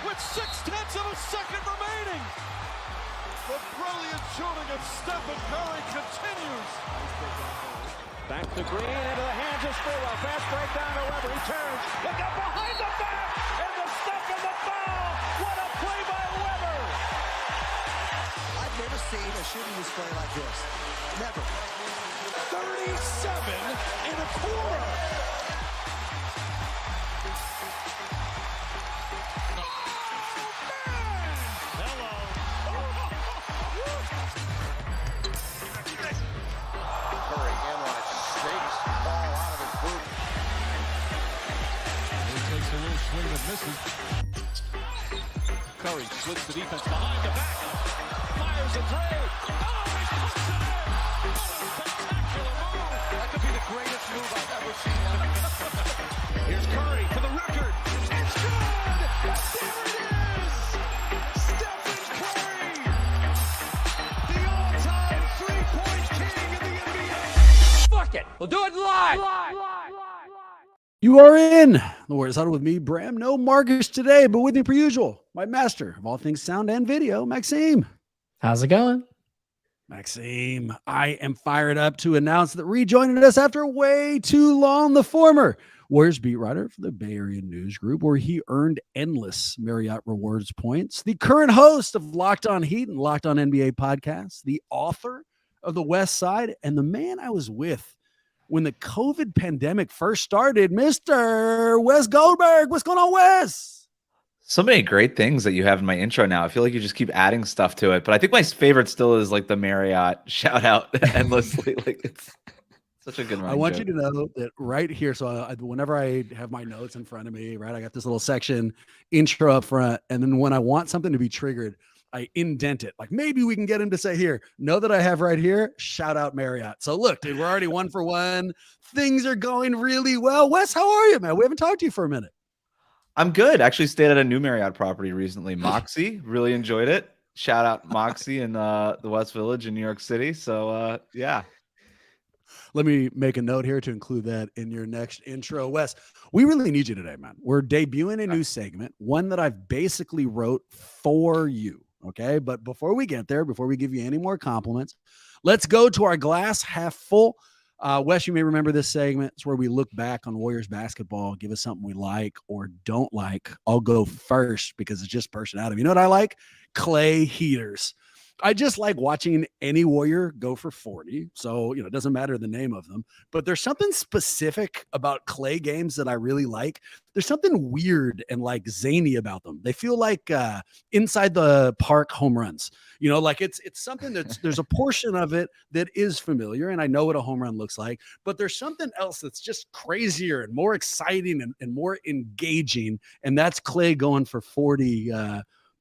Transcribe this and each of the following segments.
with 0.6 of a second remaining. The brilliant shooting of Stephen Curry continues. Back to Green, into the hands of Spurwell. Fast break down to Weber. He turns. Look up behind the back. And the step and the foul. What a play by Weber. I've never seen a shooting display like this. Never. 37 and a quarter. Curry splits the defense behind the back. Fires a three. Oh, he puts it in. What a spectacular move. That could be the greatest move I've ever seen. Here's Curry for the record. It's good. There it is. Stephen Curry, the all-time three-point king in the NBA. Fuck it. We'll do it live. You are in the Warriors Huddle with me, Bram. No Marcus today, but with me per usual, my master of all things sound and video, Maxime. How's it going? Maxime, I am fired up to announce that rejoining us after way too long, the former Warriors beat writer for the Bay Area News Group, where he earned endless Marriott Rewards points, the current host of Locked On Heat and Locked On NBA podcasts, the author of The West Side, and the man I was with when the COVID pandemic first started, Mr. Wes Goldberg. What's going on, Wes? So many great things that you have in my intro now. I feel like you just keep adding stuff to it. But I think my favorite still is like the Marriott shout out endlessly. Like it's such a good one. I want you to know that right here. So whenever I have my notes in front of me, right, I got this little section intro up front. And then when I want something to be triggered, I indent it. Like maybe we can get him to say here, know that I have right here, shout out Marriott. So look, dude, we're already 1 for 1. Things are going really well. Wes, how are you, man? We haven't talked to you for a minute. I'm good. Actually stayed at a new Marriott property recently. Moxie, really enjoyed it. Shout out Moxie in the West Village in New York City. So yeah. Let me make a note here to include that in your next intro. Wes, we really need you today, man. We're debuting a new segment, one that I've basically wrote for you. Okay. But before we get there, before we give you any more compliments, let's go to our glass half full. Wes, you may remember this segment. It's where we look back on Warriors basketball, give us something we like or don't like. I'll go first because it's just personality. You know what I like? Klay heaters. I just like watching any Warrior go for 40. So, it doesn't matter the name of them, but there's something specific about Klay games that I really like. There's something weird and like zany about them. They feel like inside the park home runs, like it's something there's a portion of it that is familiar. And I know what a home run looks like, but there's something else that's just crazier and more exciting and more engaging. And that's Klay going for 40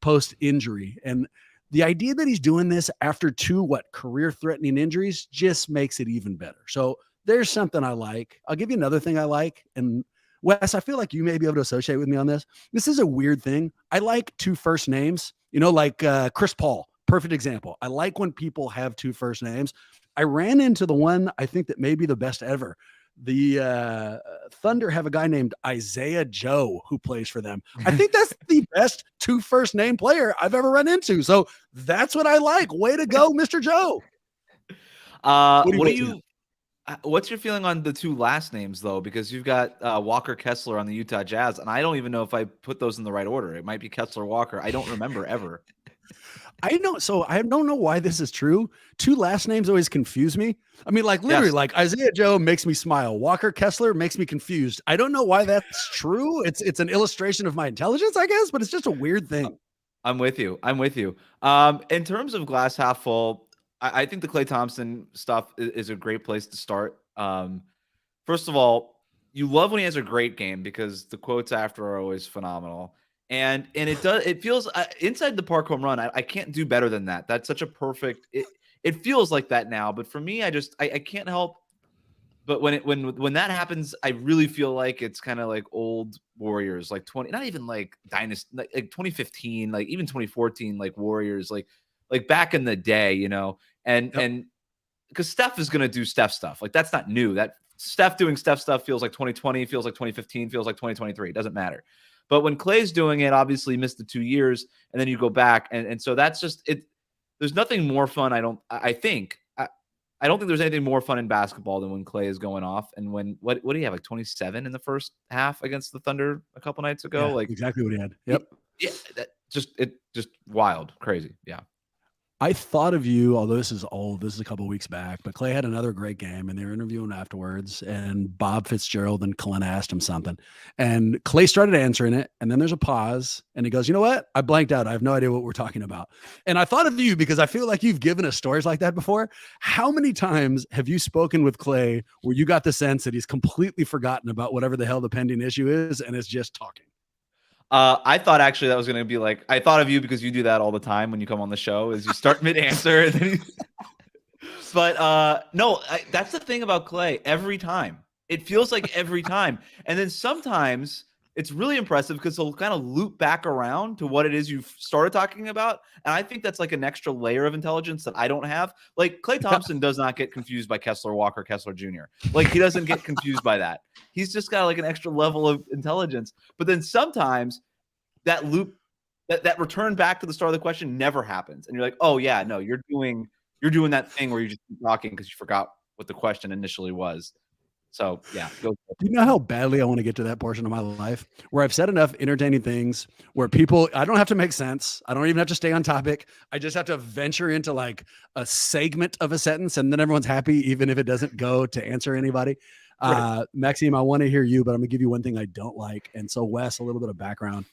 post injury. And the idea that he's doing this after 2 career-threatening injuries just makes it even better. So there's something I like. I'll give you another thing I like. And Wes, I feel like you may be able to associate with me on this. This is a weird thing. I like 2 first names, like Chris Paul. Perfect example. I like when people have 2 first names. I ran into the one I think that may be the best ever. The Thunder have a guy named Isaiah Joe who plays for them. I think that's the best 2 first name player I've ever run into. So that's what I like. Way to go, Mr. Joe. What's your feeling on the 2 last names though? Because you've got Walker Kessler on the Utah Jazz, and I don't even know if I put those in the right order. It might be Kessler Walker. I don't remember ever. I know. So I don't know why this is true. 2 last names always confuse me. I mean, like literally, like Isaiah Joe makes me smile. Walker Kessler makes me confused. I don't know why that's true. It's an illustration of my intelligence, I guess, but it's just a weird thing. I'm with you. In terms of glass half full, I think the Klay Thompson stuff is a great place to start. First of all, you love when he has a great game because the quotes after are always phenomenal. And it feels inside the park home run. I can't do better than that. That's such a perfect, it feels like that now, but for me, I can't help. But when that happens, I really feel like it's kind of like old Warriors, like not even like dynasty, like 2015, like even 2014, like Warriors, like back in the day, and because Steph is going to do Steph stuff. Like that's not new. That Steph doing Steph stuff feels like 2020, feels like 2015, feels like 2023. It doesn't matter. But when Klay's doing it, obviously he missed the 2 years, and then you go back, and so that's just it. There's nothing more fun. I don't think there's anything more fun in basketball than when Klay is going off. And when what do you have, like 27 in the first half against the Thunder a couple nights ago? Yeah, like exactly what he had. Yep. Yeah, just wild, crazy. Yeah. I thought of you, although this is old, this is a couple of weeks back, but Klay had another great game and they were interviewing afterwards, and Bob Fitzgerald and Clint asked him something, and Klay started answering it. And then there's a pause and he goes, you know what? I blanked out. I have no idea what we're talking about. And I thought of you because I feel like you've given us stories like that before. How many times have you spoken with Klay where you got the sense that he's completely forgotten about whatever the hell the pending issue is and is just talking? I thought actually that was going to be like, I thought of you because you do that all the time when you come on the show, is you start mid-answer. And then but no, that's the thing about Klay. Every time. It feels like every time. And then sometimes it's really impressive because he'll kind of loop back around to what it is you've started talking about. And I think that's like an extra layer of intelligence that I don't have. Like Klay Thompson does not get confused by Kessler Walker, Kessler Jr. Like he doesn't get confused by that. He's just got like an extra level of intelligence. But then sometimes that loop, that return back to the start of the question never happens. And you're like, oh yeah, no, you're doing that thing where you just keep talking because you forgot what the question initially was. So yeah, do you know how badly I want to get to that portion of my life where I've said enough entertaining things where I don't have to make sense. I don't even have to stay on topic. I just have to venture into like a segment of a sentence and then everyone's happy, even if it doesn't go to answer anybody. Right. Maxime, I want to hear you, but I'm gonna give you one thing I don't like. And so Wes, a little bit of background.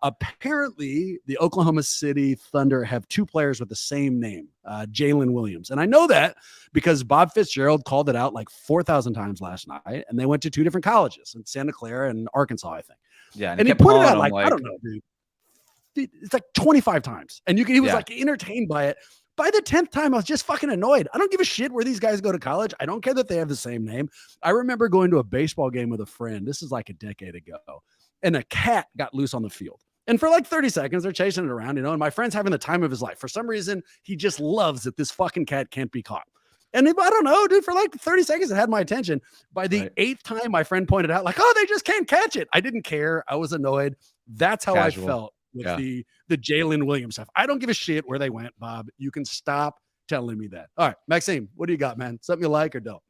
Apparently the Oklahoma City Thunder have two players with the same name, Jalen Williams. And I know that because Bob Fitzgerald called it out like 4,000 times last night, and they went to two different colleges in Santa Clara and Arkansas, I think. Yeah. And he put it out like, I don't know, dude. It's like 25 times. And he was like entertained by it. By the 10th time, I was just fucking annoyed. I don't give a shit where these guys go to college. I don't care that they have the same name. I remember going to a baseball game with a friend. This is like a decade ago. And a cat got loose on the field. And for like 30 seconds, they're chasing it around, and my friend's having the time of his life. For some reason, he just loves that this fucking cat can't be caught. And I don't know, dude, for like 30 seconds, it had my attention. By the 8th time, my friend pointed out like, oh, they just can't catch it. I didn't care. I was annoyed. That's how I felt with the Jalen Williams stuff. I don't give a shit where they went, Bob. You can stop telling me that. All right, Maxime, what do you got, man? Something you like or don't?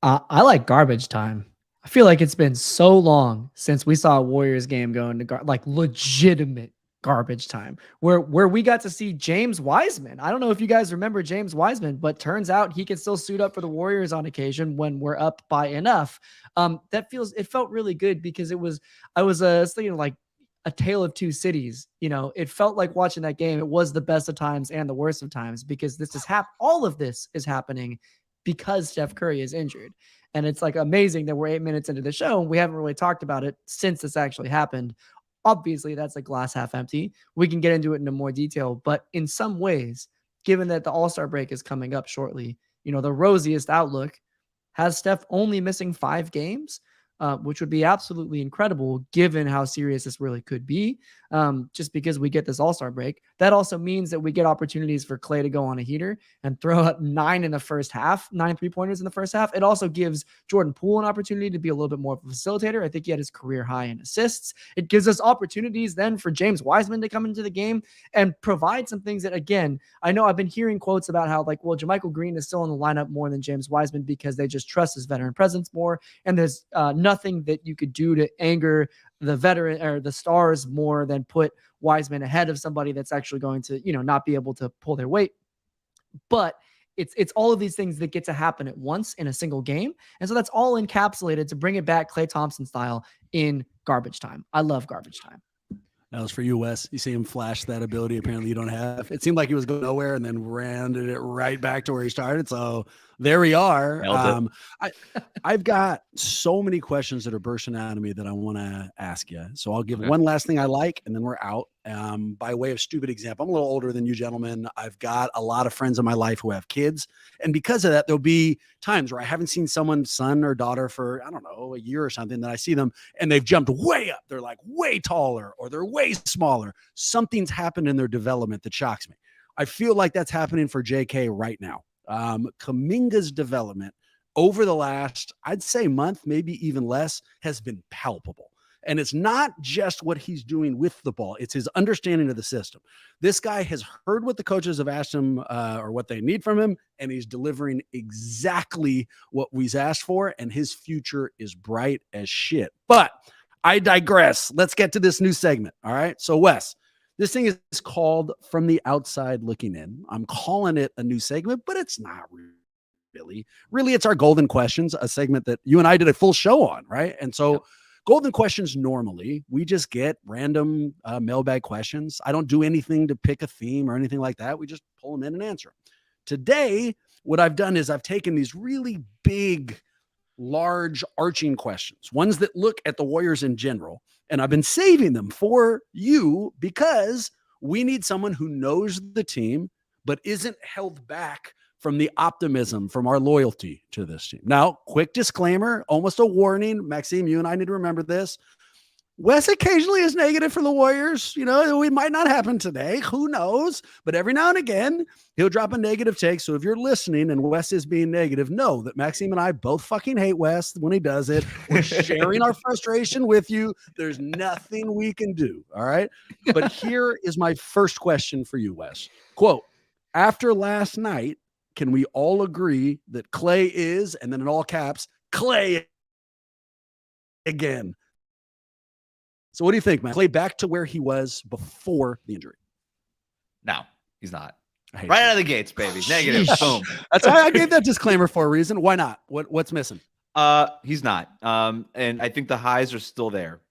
I like garbage time. I feel like it's been so long since we saw a Warriors game go into like legitimate garbage time where we got to see James Wiseman. I don't know if you guys remember James Wiseman, but turns out he can still suit up for the Warriors on occasion when we're up by enough. It felt really good because I was thinking like a tale of two cities. It felt like watching that game. It was the best of times and the worst of times because all of this is happening because Steph Curry is injured. And it's like amazing that we're 8 minutes into the show and we haven't really talked about it since this actually happened. Obviously, that's like glass half empty. We can get into it into more detail. But in some ways, given that the All-Star break is coming up shortly, the rosiest outlook has Steph only missing 5 games, which would be absolutely incredible given how serious this really could be. Just because we get this All-Star break, that also means that we get opportunities for Klay to go on a heater and throw out 9 in the first half, 9 3-pointers in the first half. It also gives Jordan Poole an opportunity to be a little bit more of a facilitator. I think he had his career high in assists. It gives us opportunities then for James Wiseman to come into the game and provide some things that, again, I know I've been hearing quotes about how like, well, JaMychal Green is still in the lineup more than James Wiseman because they just trust his veteran presence more. And there's nothing that you could do to anger the veteran or the stars more than put Wiseman ahead of somebody that's actually going to, not be able to pull their weight. But it's all of these things that get to happen at once in a single game. And so that's all encapsulated to bring it back Klay Thompson style in garbage time. I love garbage time. That was for you, Wes. You see him flash that ability apparently you don't have. It seemed like he was going nowhere and then rounded it right back to where he started. So there we are. I've got so many questions that are bursting out of me that I want to ask you. So I'll give one last thing I like, and then we're out. By way of stupid example, I'm a little older than you gentlemen. I've got a lot of friends in my life who have kids. And because of that, there'll be times where I haven't seen someone's son or daughter for, I don't know, a year or something, that I see them and they've jumped way up. They're like way taller or they're way smaller. Something's happened in their development that shocks me. I feel like that's happening for JK right now. Kuminga's development over the last, I'd say month, maybe even less, has been palpable. And it's not just what he's doing with the ball, it's his understanding of the system. This guy has heard what the coaches have asked him or what they need from him, and he's delivering exactly what we've asked for, and his future is bright as shit. But I digress. Let's get to this new segment. All right. So, Wes, this thing is called From the Outside Looking In. I'm calling it a new segment, but it's not really. Really, it's our Golden Questions, a segment that you and I did a full show on, right? And so, Golden Questions, normally, we just get random mailbag questions. I don't do anything to pick a theme or anything like that. We just pull them in and answer them. Today, what I've done is I've taken these really big, large arching questions, ones that look at the Warriors in general, and I've been saving them for you because we need someone who knows the team but isn't held back from the optimism from our loyalty to this team. Now, quick disclaimer, almost a warning. Maxime, you and I need to remember this. Wes occasionally is negative for the Warriors. You know, it might not happen today. Who knows? But every now and again, he'll drop a negative take. So if you're listening and Wes is being negative, know that Maxime and I both fucking hate Wes when he does it. We're sharing our frustration with you. There's nothing we can do. All right. But here is my first question for you, Wes. Quote, after last night, can we all agree that Klay is, and then in all caps, Klay again? So what do you think, man? Klay back to where he was before the injury? No, he's not. Right out of the gates, baby. Negative. Boom. That's why I gave that disclaimer for a reason. Why not? What's missing? He's not. And I think the highs are still there.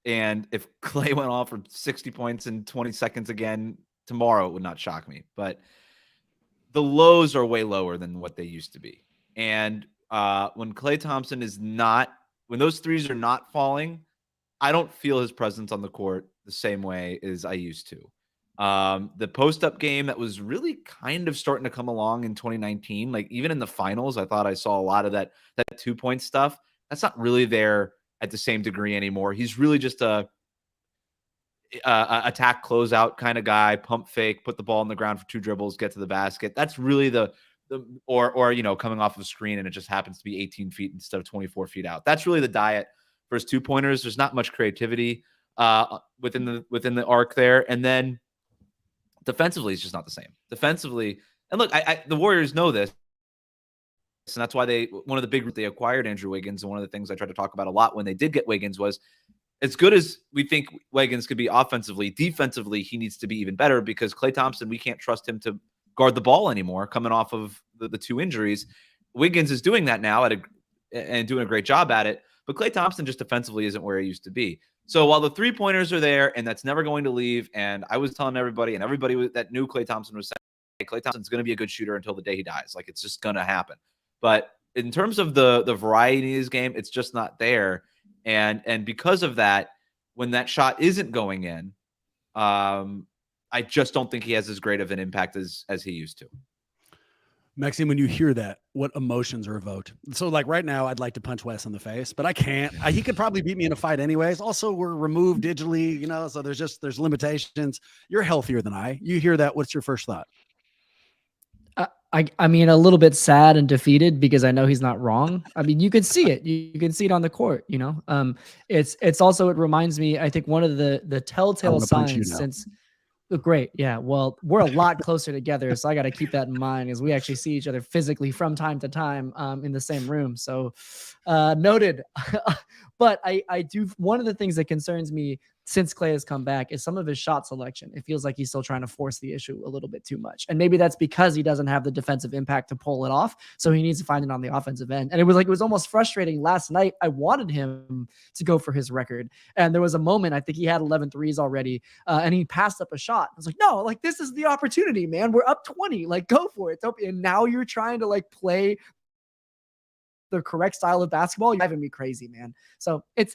And if Klay went off for 60 points in 20 seconds again tomorrow, it would not shock me. But the lows are way lower than what they used to be. And when Klay Thompson is not, when those threes are not falling, I don't feel his presence on the court the same way as I used to. The post-up game that was really kind of starting to come along in 2019, like even in the finals, I thought I saw a lot of that 2-point stuff. That's not really there at the same degree anymore. He's really just a attack closeout kind of guy, pump fake, put the ball on the ground for 2 dribbles, get to the basket. That's really or you know, coming off of a screen and it just happens to be 18 feet instead of 24 feet out. That's really the diet for his 2-pointers. There's not much creativity within the arc there. And then defensively, it's just not the same. Defensively, and look, the Warriors know this, and that's why one of the big they acquired Andrew Wiggins. And one of the things I tried to talk about a lot when they did get Wiggins was, as good as we think Wiggins could be offensively, defensively, he needs to be even better, because Klay Thompson, we can't trust him to guard the ball anymore coming off of the 2 injuries. Wiggins is doing that now and doing a great job at it, but Klay Thompson just defensively isn't where he used to be. So while the 3-pointers are there, and that's never going to leave, and I was telling everybody, and everybody that knew Klay Thompson was saying, hey, Klay Thompson's going to be a good shooter until the day he dies. Like, it's just going to happen. But in terms of the variety in his game, it's just not there. And because of that, when that shot isn't going in, I just don't think he has as great of an impact as he used to. Maxime, when you hear that, what emotions are evoked? So, like right now, I'd like to punch Wes in the face, but I can't. He could probably beat me in a fight anyways. Also, we're removed digitally, you know, so there's limitations. You're healthier than I. You hear that, what's your first thought? I mean, a little bit sad and defeated, because I know he's not wrong. I mean, you can see it. You can see it on the court, you know. It's also, it reminds me, I think one of the telltale signs since. Great. Yeah. Well, we're a lot closer together, so I got to keep that in mind as we actually see each other physically from time to time in the same room. So noted. But I do. One of the things that concerns me since Klay has come back is some of his shot selection. It feels like he's still trying to force the issue a little bit too much. And maybe that's because he doesn't have the defensive impact to pull it off. So he needs to find it on the offensive end. And it was almost frustrating last night. I wanted him to go for his record. And there was a moment, I think he had 11 threes already, and he passed up a shot. I was like, no, like, this is the opportunity, man. We're up 20. Like, go for it. And now you're trying to like play the correct style of basketball. You're driving me crazy, man. So it's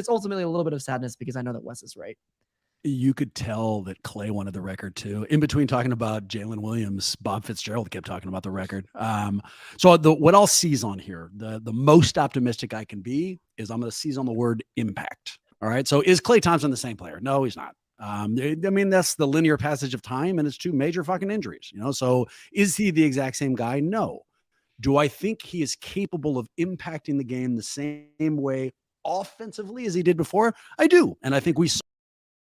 ultimately a little bit of sadness, because I know that Wes is right. You could tell that Klay wanted the record too. In between talking about Jalen Williams, Bob Fitzgerald kept talking about the record. So what I'll seize on here, the most optimistic I can be, is I'm going to seize on the word impact. All right. So is Klay Thompson the same player? No, he's not. I mean, that's the linear passage of time, and it's 2 major fucking injuries, you know? So is he the exact same guy? No. Do I think he is capable of impacting the game the same way offensively as he did before? I do. And I think we saw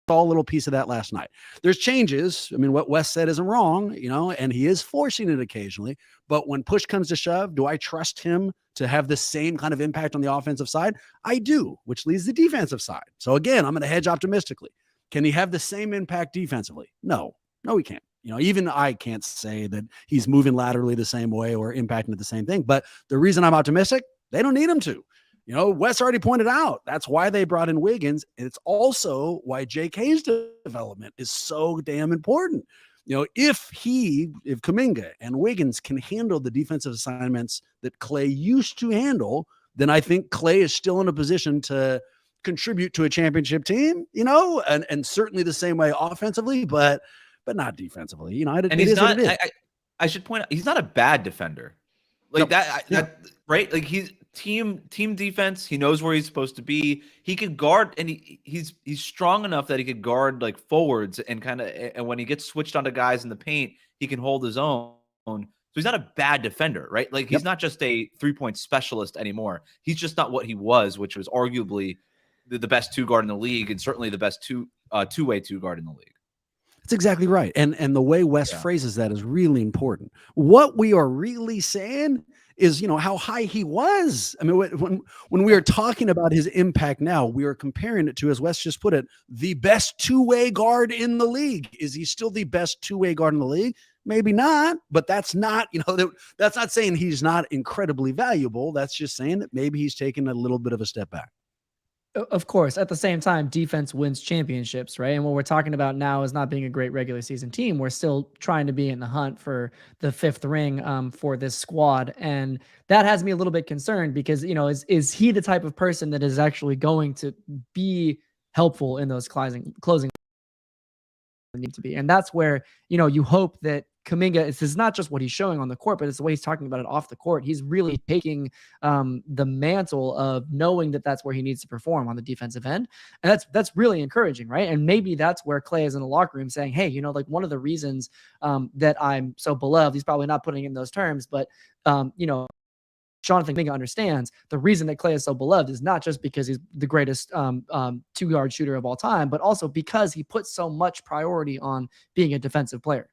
a little piece of that last night. There's changes. I mean, what Wes said isn't wrong, and he is forcing it occasionally. But when push comes to shove, do I trust him to have the same kind of impact on the offensive side? I do, which leads the defensive side. So again, I'm going to hedge optimistically. Can he have the same impact defensively? No, he can't. Even I can't say that he's moving laterally the same way or impacting it the same thing. But the reason I'm optimistic, they don't need him to. Wes already pointed out that's why they brought in Wiggins. And it's also why JK's development is so damn important. If Kuminga and Wiggins can handle the defensive assignments that Klay used to handle, then I think Klay is still in a position to contribute to a championship team, and certainly the same way offensively, but not defensively. And he's not, I should point out, he's not a bad defender. Like that, right? Like he's team defense. He knows where he's supposed to be. He could guard, and he's strong enough that he could guard like forwards and and when he gets switched onto guys in the paint, he can hold his own. So he's not a bad defender, right? Like he's not just a 3-point specialist anymore. He's just not what he was, which was arguably the best two guard in the league, and certainly the best two-way two guard in the league. That's exactly right. And the way Wes phrases that is really important. What we are really saying is, how high he was. I mean, when we are talking about his impact now, we are comparing it to, as Wes just put it, the best two-way guard in the league. Is he still the best two-way guard in the league? Maybe not, but that's not, that's not saying he's not incredibly valuable. That's just saying that maybe he's taken a little bit of a step back. Of course, at the same time, defense wins championships, right? And what we're talking about now is not being a great regular season team. We're still trying to be in the hunt for the 5th ring for this squad. And that has me a little bit concerned because, is he the type of person that is actually going to be helpful in those closing need to be? And that's where, you hope that Kuminga, this is not just what he's showing on the court, but it's the way he's talking about it off the court. He's really taking the mantle of knowing that that's where he needs to perform on the defensive end. And that's really encouraging, right? And maybe that's where Klay is in the locker room saying, hey, like one of the reasons that I'm so beloved, he's probably not putting in those terms, but Jonathan Kuminga understands the reason that Klay is so beloved is not just because he's the greatest two-guard shooter of all time, but also because he puts so much priority on being a defensive player.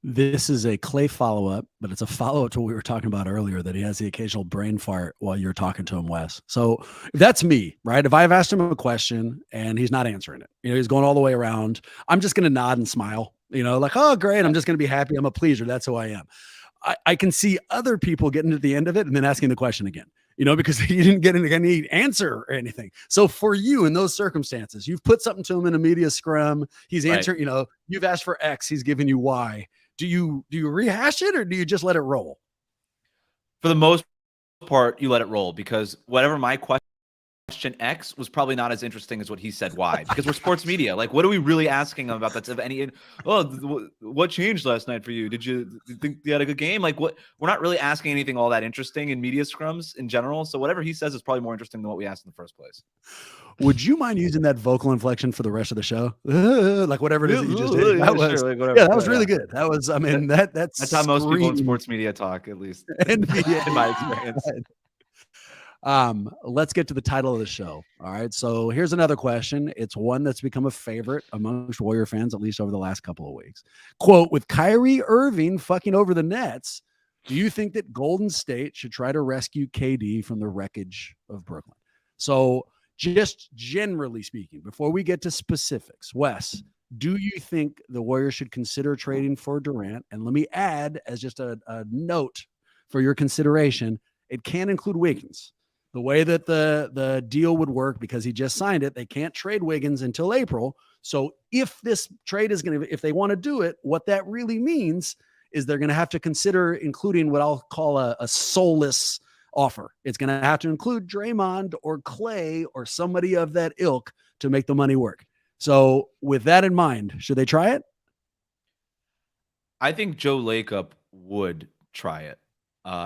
This is a Klay follow-up, but it's a follow-up to what we were talking about earlier, that he has the occasional brain fart while you're talking to him, Wes. So if that's me, right? If I've asked him a question and he's not answering it, he's going all the way around, I'm just going to nod and smile, like, oh, great. I'm just going to be happy. I'm a pleaser. That's who I am. I can see other people getting to the end of it and then asking the question again, because he didn't get any answer or anything. So for you in those circumstances, you've put something to him in a media scrum. He's answering, you've asked for X, he's giving you Y. Do you rehash it or do you just let it roll? For the most part, you let it roll because whatever my question X was probably not as interesting as what he said Y, because we're sports media. Like, what are we really asking him about that's of any? Oh, what changed last night for you? Did you think you had a good game? Like, what? We're not really asking anything all that interesting in media scrums in general. So whatever he says is probably more interesting than what we asked in the first place. Would you mind using that vocal inflection for the rest of the show? Like whatever it is that you just did. That was, sure, like that was really good. That was, I mean, that's how most people in sports media talk, at least in my experience. Let's get to the title of the show. All right. So here's another question. It's one that's become a favorite amongst Warrior fans, at least over the last couple of weeks. Quote, with Kyrie Irving fucking over the Nets, do you think that Golden State should try to rescue KD from the wreckage of Brooklyn? So just generally speaking, before we get to specifics, Wes, do you think the Warriors should consider trading for Durant? And let me add, as just a note for your consideration, it can include Wiggins. The way that the deal would work, because he just signed it, they can't trade Wiggins until April. So if this trade is if they want to do it, what that really means is they're going to have to consider including what I'll call a soulless offer. It's going to have to include Draymond or Klay or somebody of that ilk to make the money work. So with that in mind, should they try it? I think Joe Lacob would try it.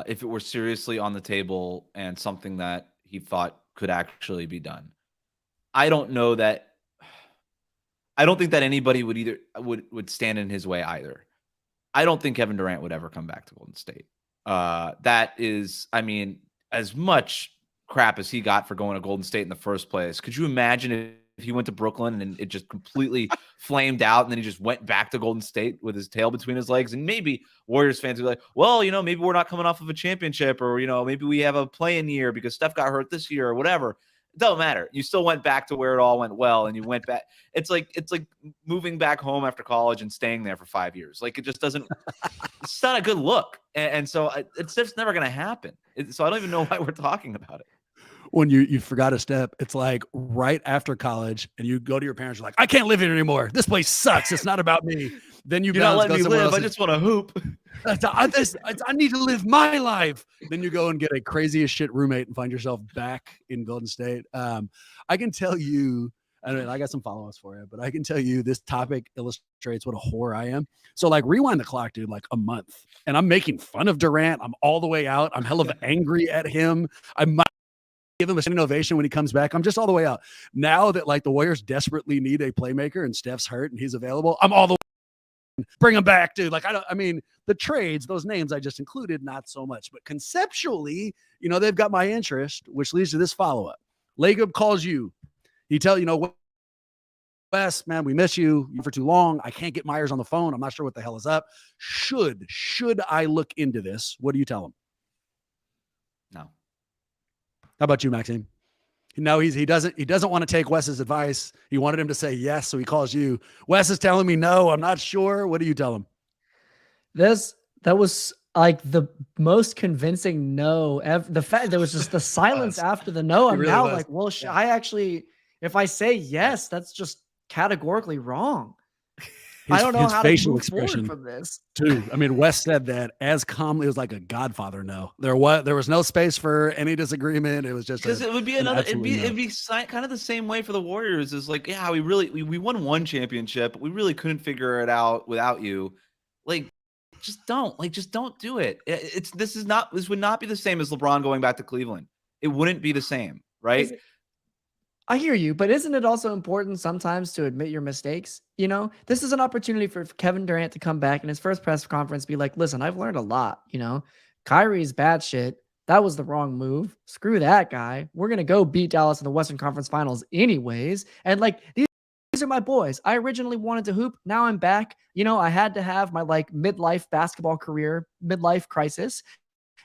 If it were seriously on the table and something that he thought could actually be done. I don't think that anybody would stand in his way either. I don't think Kevin Durant would ever come back to Golden State. That is, I mean, as much crap as he got for going to Golden State in the first place. Could you imagine if he went to Brooklyn and it just completely flamed out and then he just went back to Golden State with his tail between his legs? And maybe Warriors fans would be like, well, maybe we're not coming off of a championship, or, maybe we have a play-in year because Steph got hurt this year or whatever. It don't matter. You still went back to where it all went well, and you went back. It's like moving back home after college and staying there for 5 years. Like, it just doesn't – it's not a good look. And so it's just never going to happen. So I don't even know why we're talking about it. When you forgot a step, it's like right after college and you go to your parents, you're like, I can't live here anymore. This place sucks. It's not about me. Then you're not letting me live. I just want to hoop. I need to live my life. Then you go and get a crazy as shit roommate and find yourself back in Golden State. I can tell you, I got some follow-ups for you, but I can tell you this topic illustrates what a whore I am. So like rewind the clock, dude, like a month, and I'm making fun of Durant. I'm all the way out. I'm hell of angry at him. I might give him a standing ovation when he comes back. I'm just all the way out. Now that like the Warriors desperately need a playmaker and Steph's hurt and he's available, I'm all the way. Bring him back, dude. Like, the trades, those names I just included, not so much, but conceptually, they've got my interest, which leads to this follow-up. Lagob calls you. He tells Wes, man, we miss you for too long. I can't get Myers on the phone. I'm not sure what the hell is up. Should I look into this? What do you tell him? No. How about you, Maxime? No, he doesn't want to take Wes's advice. He wanted him to say yes, so he calls you. Wes is telling me no. I'm not sure. What do you tell him? That was like the most convincing no ever. The fact there was just the silence after the no. I'm really now like, well, I actually, if I say yes, that's just categorically wrong. I don't know how to move forward from this. Too. I mean, Wes said that as calmly as like a Godfather no. There was no space for any disagreement. It was just because it would be it'd be kind of the same way for the Warriors. Is like, yeah, we won one championship, but we really couldn't figure it out without you. Like, just don't do it. This would not be the same as LeBron going back to Cleveland. It wouldn't be the same, right? I hear you, but isn't it also important sometimes to admit your mistakes? This is an opportunity for Kevin Durant to come back in his first press conference, be like, listen, I've learned a lot. Kyrie's bad shit. That was the wrong move. Screw that guy. We're going to go beat Dallas in the Western Conference Finals anyways. And like, these are my boys. I originally wanted to hoop. Now I'm back. I had to have my like midlife basketball career, midlife crisis.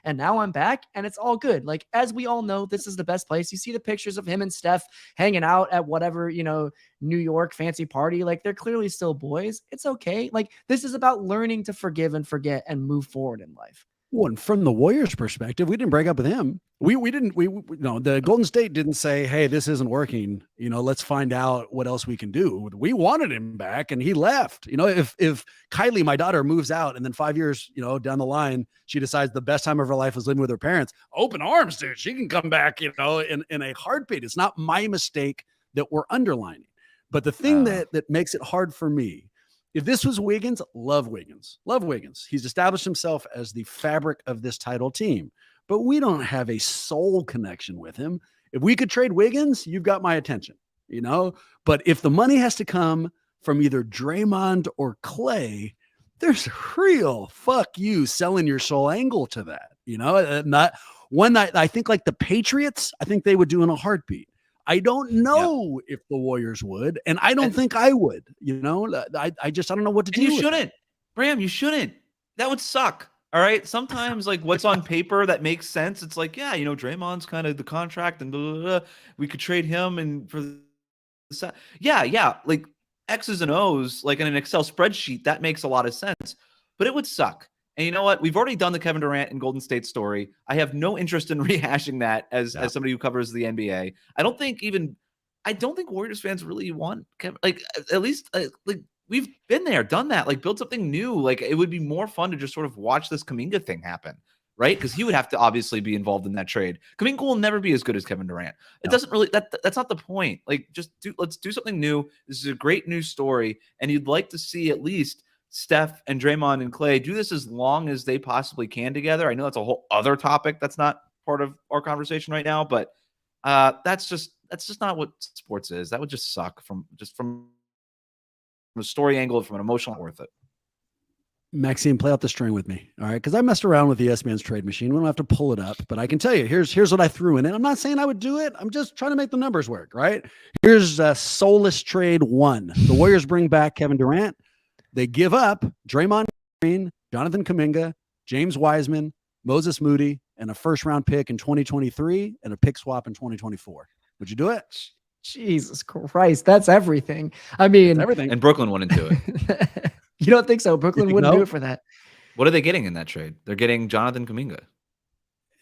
And now I'm back and it's all good. Like, as we all know, this is the best place. You see the pictures of him and Steph hanging out at whatever, New York fancy party. Like, they're clearly still boys. It's okay. Like, this is about learning to forgive and forget and move forward in life. Well, and from the Warriors' perspective, we didn't break up with him. The Golden State didn't say, hey, this isn't working. Let's find out what else we can do. We wanted him back and he left. If Kylie, my daughter, moves out and then 5 years, down the line, she decides the best time of her life was living with her parents, open arms, dude. She can come back, in a heartbeat. It's not my mistake that we're underlining. But the thing that makes it hard for me, if this was Wiggins, love Wiggins. He's established himself as the fabric of this title team, but we don't have a soul connection with him. If we could trade Wiggins, you've got my attention, but if the money has to come from either Draymond or Klay, there's real fuck you selling your soul angle to that, not one that I think like the Patriots, I think they would do in a heartbeat. I don't know if the Warriors would, and I don't think I would. I don't know what to do. You shouldn't, Bram. You shouldn't. That would suck. All right. Sometimes, like, what's on paper that makes sense. It's like, yeah, Draymond's kind of the contract, and blah, blah, blah. We could trade him, and for the like X's and O's, like in an Excel spreadsheet, that makes a lot of sense. But it would suck. And you know what? We've already done the Kevin Durant and Golden State story. I have no interest in rehashing that as somebody who covers the NBA. I don't think Warriors fans really want Kevin. Like, at least like we've been there, done that. Like, build something new. Like, it would be more fun to just sort of watch this Kuminga thing happen, right? Because he would have to obviously be involved in that trade. Kuminga will never be as good as Kevin Durant. It doesn't really. That's not the point. Like, let's do something new. This is a great new story, and you'd like to see at least Steph and Draymond and Klay do this as long as they possibly can together. I know that's a whole other topic that's not part of our conversation right now, but that's just not what sports is. That would just suck from a story angle, from an emotional, not worth it. Maxime, play out the string with me. All right. Because I messed around with the ESPN's trade machine. We don't have to pull it up, but I can tell you, here's what I threw in it. I'm not saying I would do it. I'm just trying to make the numbers work. Right. Here's soulless trade 1. The Warriors bring back Kevin Durant. They give up Draymond Green, Jonathan Kuminga, James Wiseman, Moses Moody, and a first-round pick in 2023 and a pick swap in 2024. Would you do it? Jesus Christ, that's everything. I mean, That's everything. And Brooklyn wouldn't do it. You don't think so? Brooklyn think wouldn't no? do it for that. What are they getting in that trade? They're getting Jonathan Kuminga.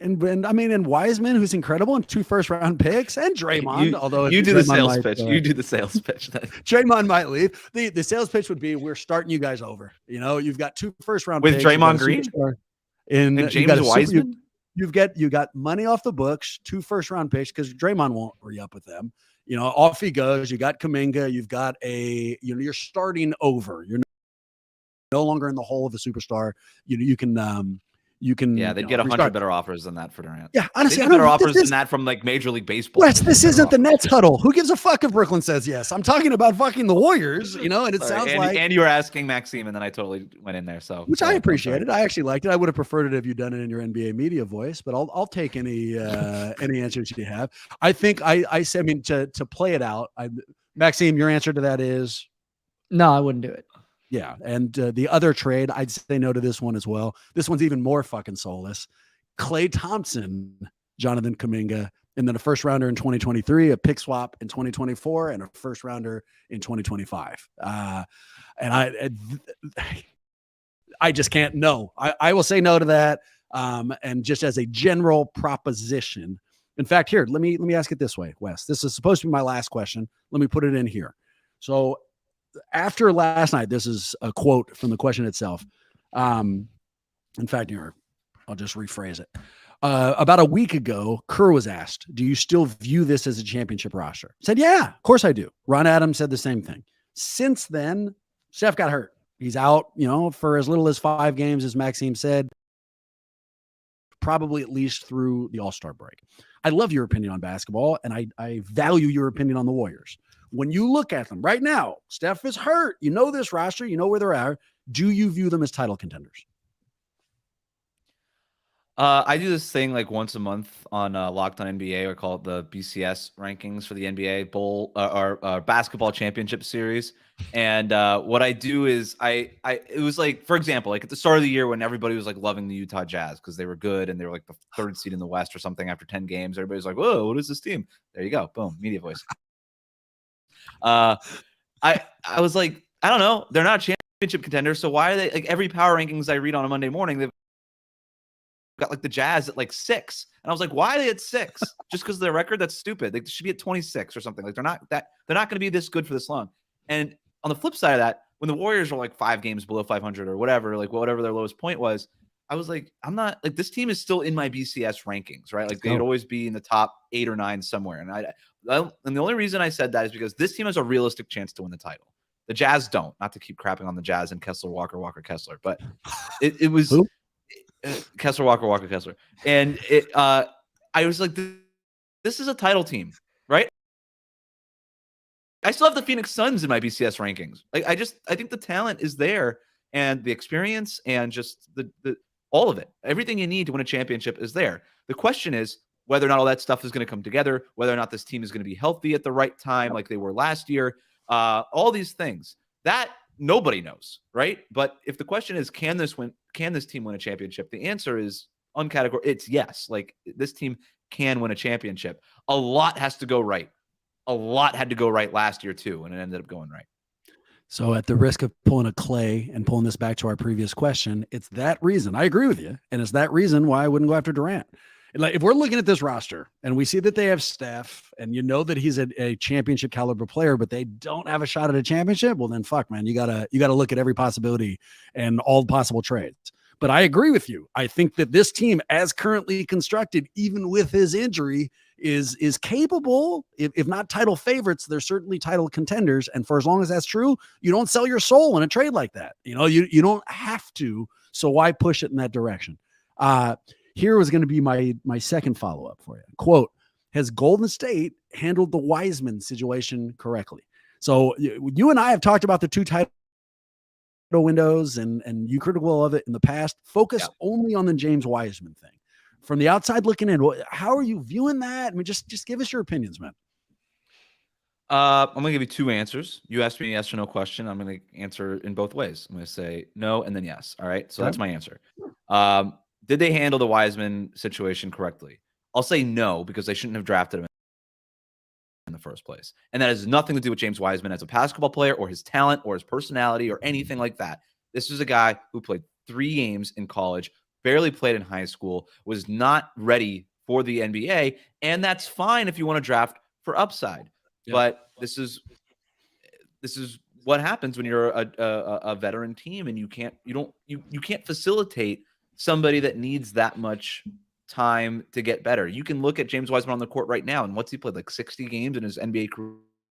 And I mean, and Wiseman, who's incredible, and 2 first-round picks, and Draymond. Although You do the Draymond sales might, pitch. You do the sales pitch. Draymond might leave. The sales pitch would be, we're starting you guys over. You know, you've got 2 first-round With picks, Draymond Green? And James Wiseman? You got money off the books, 2 first-round picks, because Draymond won't re-up with them. You know, off he goes. You got Kuminga. You've got you're starting over. You're no longer in the hole of a superstar. You can Yeah, they'd get 100 better offers than that for Durant. Yeah, honestly, They I get don't better know. offers than that from like Major League Baseball. Wes, this Better isn't the offers. Nets huddle. Who gives a fuck if Brooklyn says yes? I'm talking about fucking the Warriors, you know, and it sounds and, like, and you were asking Maxime, and then I totally went in there. So, which I sorry, I'm appreciated. sorry. I actually liked it. I would have preferred it if you'd done it in your NBA media voice, but I'll take any answers you have. I think I said, I mean, to play it out, Maxime, your answer to that is No, I wouldn't do it. yeah. And the other trade, I'd say no to this one as well. This one's even more fucking soulless. Klay Thompson, Jonathan Kuminga, and then a first rounder in 2023, a pick swap in 2024, and a first rounder in 2025. And I just can't. No, I will say no to that. And just as a general proposition, in fact, here, let me ask it this way, Wes. This is supposed to be my last question. Let me put it in here. So after last night, this is a quote from the question itself. In fact, here, I'll just rephrase it. About a week ago, Kerr was asked, do you still view this as a championship roster? Said, yeah, of course I do. Ron Adams said the same thing. Since then, Steph got hurt. He's out, for as little as 5 games, as Maxime said, probably at least through the All-Star break. I love your opinion on basketball, and I value your opinion on the Warriors. When you look at them right now, Steph is hurt. You know this roster. You know where they're at. Do you view them as title contenders? I do this thing like once a month on Locked On NBA. I call it the BCS rankings for the NBA Bowl or Basketball Championship Series. And what I do is it was like, for example, like at the start of the year when everybody was like loving the Utah Jazz because they were good and they were like the 3rd seed in the West or something after 10 games. Everybody's like, whoa, what is this team? There you go. Boom. Media voice. I was like, I don't know. They're not championship contenders. So why are they like every power rankings I read on a Monday morning, they've got like the Jazz at like 6. And I was like, why are they at 6? Just because of their record? That's stupid. They should be at 26 or something. Like they're not going to be this good for this long. And on the flip side of that, when the Warriors were like 5 games below 500 or whatever, like whatever their lowest point was, I was like, I'm not like, this team is still in my BCS rankings, right? Like they'd always be in the top 8 or 9 somewhere. And the only reason I said that is because this team has a realistic chance to win the title. The Jazz don't, not to keep crapping on the Jazz and Kessler, Walker, Kessler, but it was Kessler, Walker, Kessler. And I was like, this is a title team, right? I still have the Phoenix Suns in my BCS rankings. Like I think the talent is there and the experience and just the all of it. Everything you need to win a championship is there. The question is whether or not all that stuff is going to come together, whether or not this team is going to be healthy at the right time like they were last year. All these things that nobody knows, right? But if the question is, can this team win a championship? The answer is uncategorical. It's yes. Like this team can win a championship. A lot has to go right. A lot had to go right last year too, and it ended up going right. So at the risk of pulling a Klay and pulling this back to our previous question, it's that reason. I agree with you. And it's that reason why I wouldn't go after Durant. Like if we're looking at this roster and we see that they have Steph and you know that he's a championship caliber player, but they don't have a shot at a championship, well then fuck, man, you gotta look at every possibility and all possible trades. But I agree with you. I think that this team, as currently constructed, even with his injury, is capable, if not title favorites, they're certainly title contenders. And for as long as that's true, you don't sell your soul in a trade like that. You don't have to. So why push it in that direction? Here was going to be my second follow-up for you. Quote, has Golden State handled the Wiseman situation correctly? So you and I have talked about the 2 title windows and you critical of it in the past. Focus only on the James Wiseman thing. From the outside looking in, how are you viewing that? I mean, just give us your opinions, man. I'm going to give you two answers. You asked me a yes or no question. I'm going to answer in both ways. I'm going to say no and then yes. All right. So that's my answer. Did they handle the Wiseman situation correctly? I'll say no, because they shouldn't have drafted him in the first place. And that has nothing to do with James Wiseman as a basketball player or his talent or his personality or anything like that. This is a guy who played 3 games in college, barely played in high school, was not ready for the NBA. And that's fine if you want to draft for upside. But this is what happens when you're a veteran team and you can't facilitate somebody that needs that much time to get better. You can look at James Wiseman on the court right now, and what's he played, like 60 games in his NBA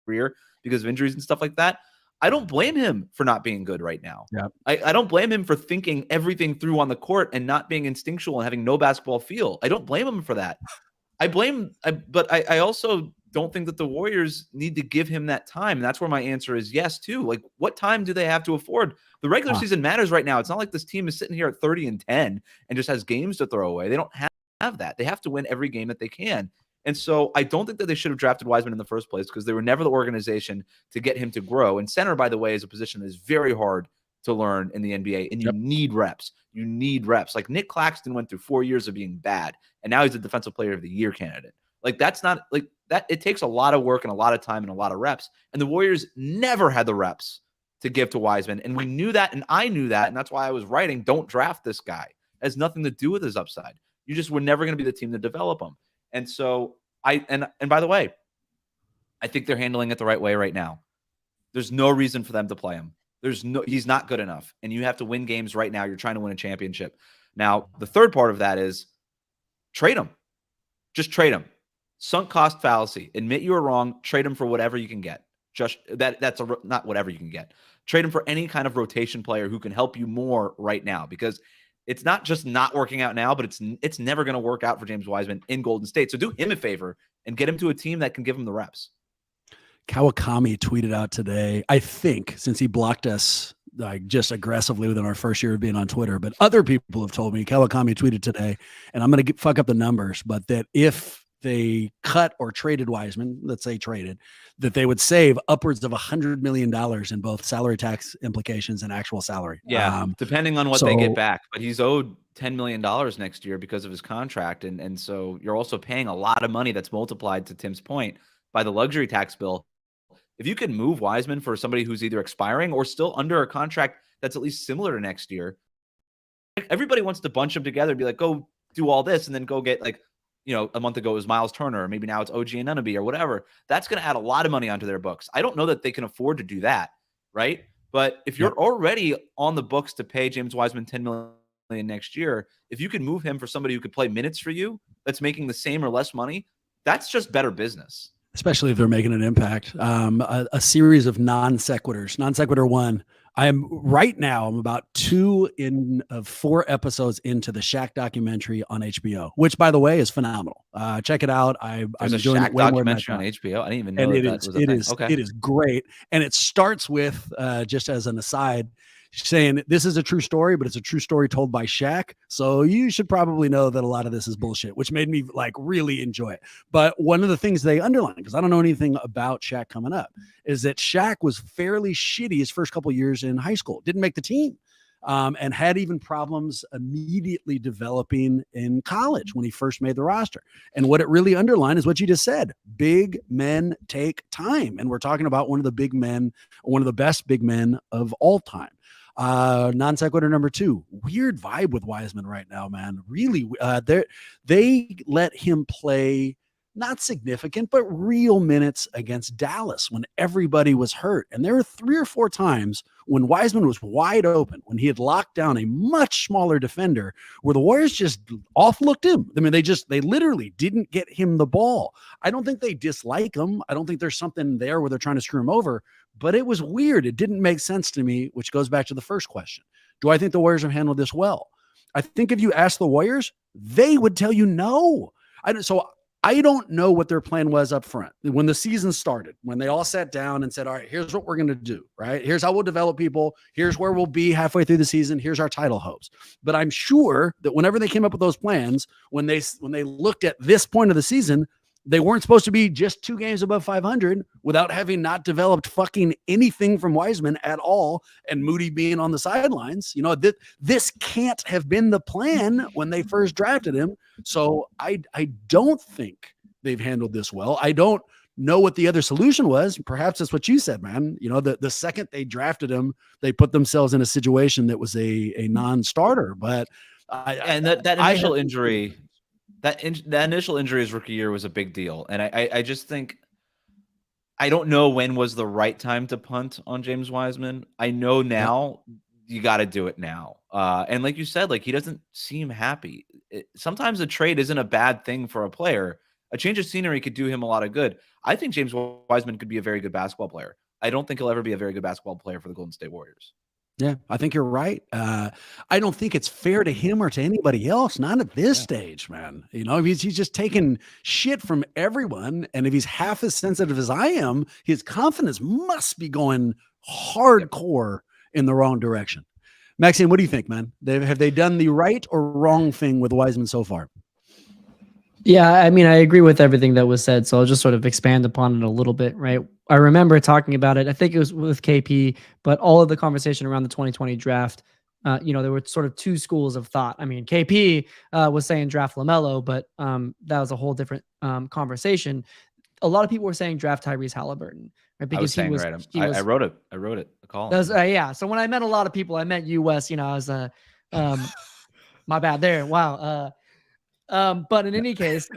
career because of injuries and stuff like that. I don't blame him for not being good right now. Yeah. I don't blame him for thinking everything through on the court and not being instinctual and having no basketball feel. I don't blame him for that. But I also don't think that the Warriors need to give him that time. And that's where my answer is yes, too. Like, what time do they have to afford? The regular season matters right now. It's not like this team is sitting here at 30-10 and just has games to throw away. They don't have that. They have to win every game that they can. And so I don't think that they should have drafted Wiseman in the first place, because they were never the organization to get him to grow. And center, by the way, is a position that is very hard to learn in the NBA, and you need reps. You need reps. Like, Nick Claxton went through 4 years of being bad, and now he's a Defensive Player of the Year candidate. Like, that's not like that. It takes a lot of work and a lot of time and a lot of reps. And the Warriors never had the reps to give to Wiseman. And we knew that, and I knew that. And that's why I was writing, don't draft this guy. It has nothing to do with his upside. You just were never going to be the team to develop him. And so and by the way, I think they're handling it the right way right now. There's no reason for them to play him. He's not good enough. And you have to win games right now. You're trying to win a championship. Now, the third part of that is trade him. Just trade him. Sunk cost fallacy. Admit you were wrong. Trade him for whatever you can get. Just that's not whatever you can get. Trade him for any kind of rotation player who can help you more right now, because it's not just not working out now, but it's never going to work out for James Wiseman in Golden State. So do him a favor and get him to a team that can give him the reps. Kawakami tweeted out today, I think, since he blocked us like just aggressively within our first year of being on Twitter, but other people have told me, Kawakami tweeted today, and I'm going to fuck up the numbers, but that if they cut or traded Wiseman, let's say traded, that they would save upwards of $100 million in both salary tax implications and actual salary. Yeah, depending on what they get back. But he's owed $10 million next year because of his contract. And so you're also paying a lot of money that's multiplied, to Tim's point, by the luxury tax bill. If you could move Wiseman for somebody who's either expiring or still under a contract that's at least similar to next year, everybody wants to bunch them together and be like, go do all this and then go get, like, a month ago it was Miles Turner, or maybe now it's OG Anunoby or whatever. That's going to add a lot of money onto their books. I don't know that they can afford to do that, right? But if you're already on the books to pay James Wiseman $10 million next year, if you can move him for somebody who could play minutes for you that's making the same or less money, that's just better business. Especially if they're making an impact. A series of non sequiturs. Non sequitur 1. I'm about 2 of 4 episodes into the Shaq documentary on HBO, which, by the way, is phenomenal. Check it out. I'm enjoying it way more than documentary on HBO. I didn't even know that was a thing. Okay. It is great, and it starts with just as an aside, saying this is a true story, but it's a true story told by Shaq. So you should probably know that a lot of this is bullshit, which made me like really enjoy it. But one of the things they underline, because I don't know anything about Shaq coming up, is that Shaq was fairly shitty his first couple of years in high school, didn't make the team, and had even problems immediately developing in college when he first made the roster. And what it really underlined is what you just said. Big men take time. And we're talking about one of the best big men of all time. Non sequitur number 2, weird vibe with Wiseman right now, man. Really, they let him play not significant, but real minutes against Dallas when everybody was hurt. And there were 3 or 4 times when Wiseman was wide open, when he had locked down a much smaller defender, where the Warriors just off-looked him. I mean, they literally didn't get him the ball. I don't think they dislike him. I don't think there's something there where they're trying to screw him over, but it was weird. It didn't make sense to me, which goes back to the first question. Do I think the Warriors have handled this well? I think if you ask the Warriors, they would tell you no. So I don't know what their plan was up front when the season started, when they all sat down and said, all right, here's what we're going to do, right? Here's how we'll develop people. Here's where we'll be halfway through the season. Here's our title hopes. But I'm sure that whenever they came up with those plans, when they looked at this point of the season, they weren't supposed to be just 2 games above 500 without having not developed fucking anything from Wiseman at all, and Moody being on the sidelines. You know, this can't have been the plan when they first drafted him. So I don't think they've handled this well. I don't know what the other solution was. Perhaps that's what you said, man. You know, the second they drafted him, they put themselves in a situation that was a non-starter. But that initial injury. That initial injury his rookie year was a big deal. And I just think, I don't know when was the right time to punt on James Wiseman. I know now you got to do it now. And like you said, like, he doesn't seem happy. Sometimes a trade isn't a bad thing for a player. A change of scenery could do him a lot of good. I think James Wiseman could be a very good basketball player. I don't think he'll ever be a very good basketball player for the Golden State Warriors. Yeah, I think you're right. I don't think it's fair to him or to anybody else, not at this stage, man. You know, he's just taking shit from everyone. And if he's half as sensitive as I am, his confidence must be going hardcore in the wrong direction. Maxine, what do you think, man? Have they done the right or wrong thing with Wiseman so far? Yeah, I mean, I agree with everything that was said, so I'll just sort of expand upon it a little bit, right? I remember talking about it, I think it was with KP, but all of the conversation around the 2020 draft, you know, there were sort of 2 schools of thought. I mean, KP was saying draft LaMelo, but that was a whole different conversation. A lot of people were saying draft Tyrese Halliburton, right? Because I wrote it. I wrote it. A call. Yeah. So when I met a lot of people, I meant you, Wes. You know, I was my bad there. Wow. But in any case,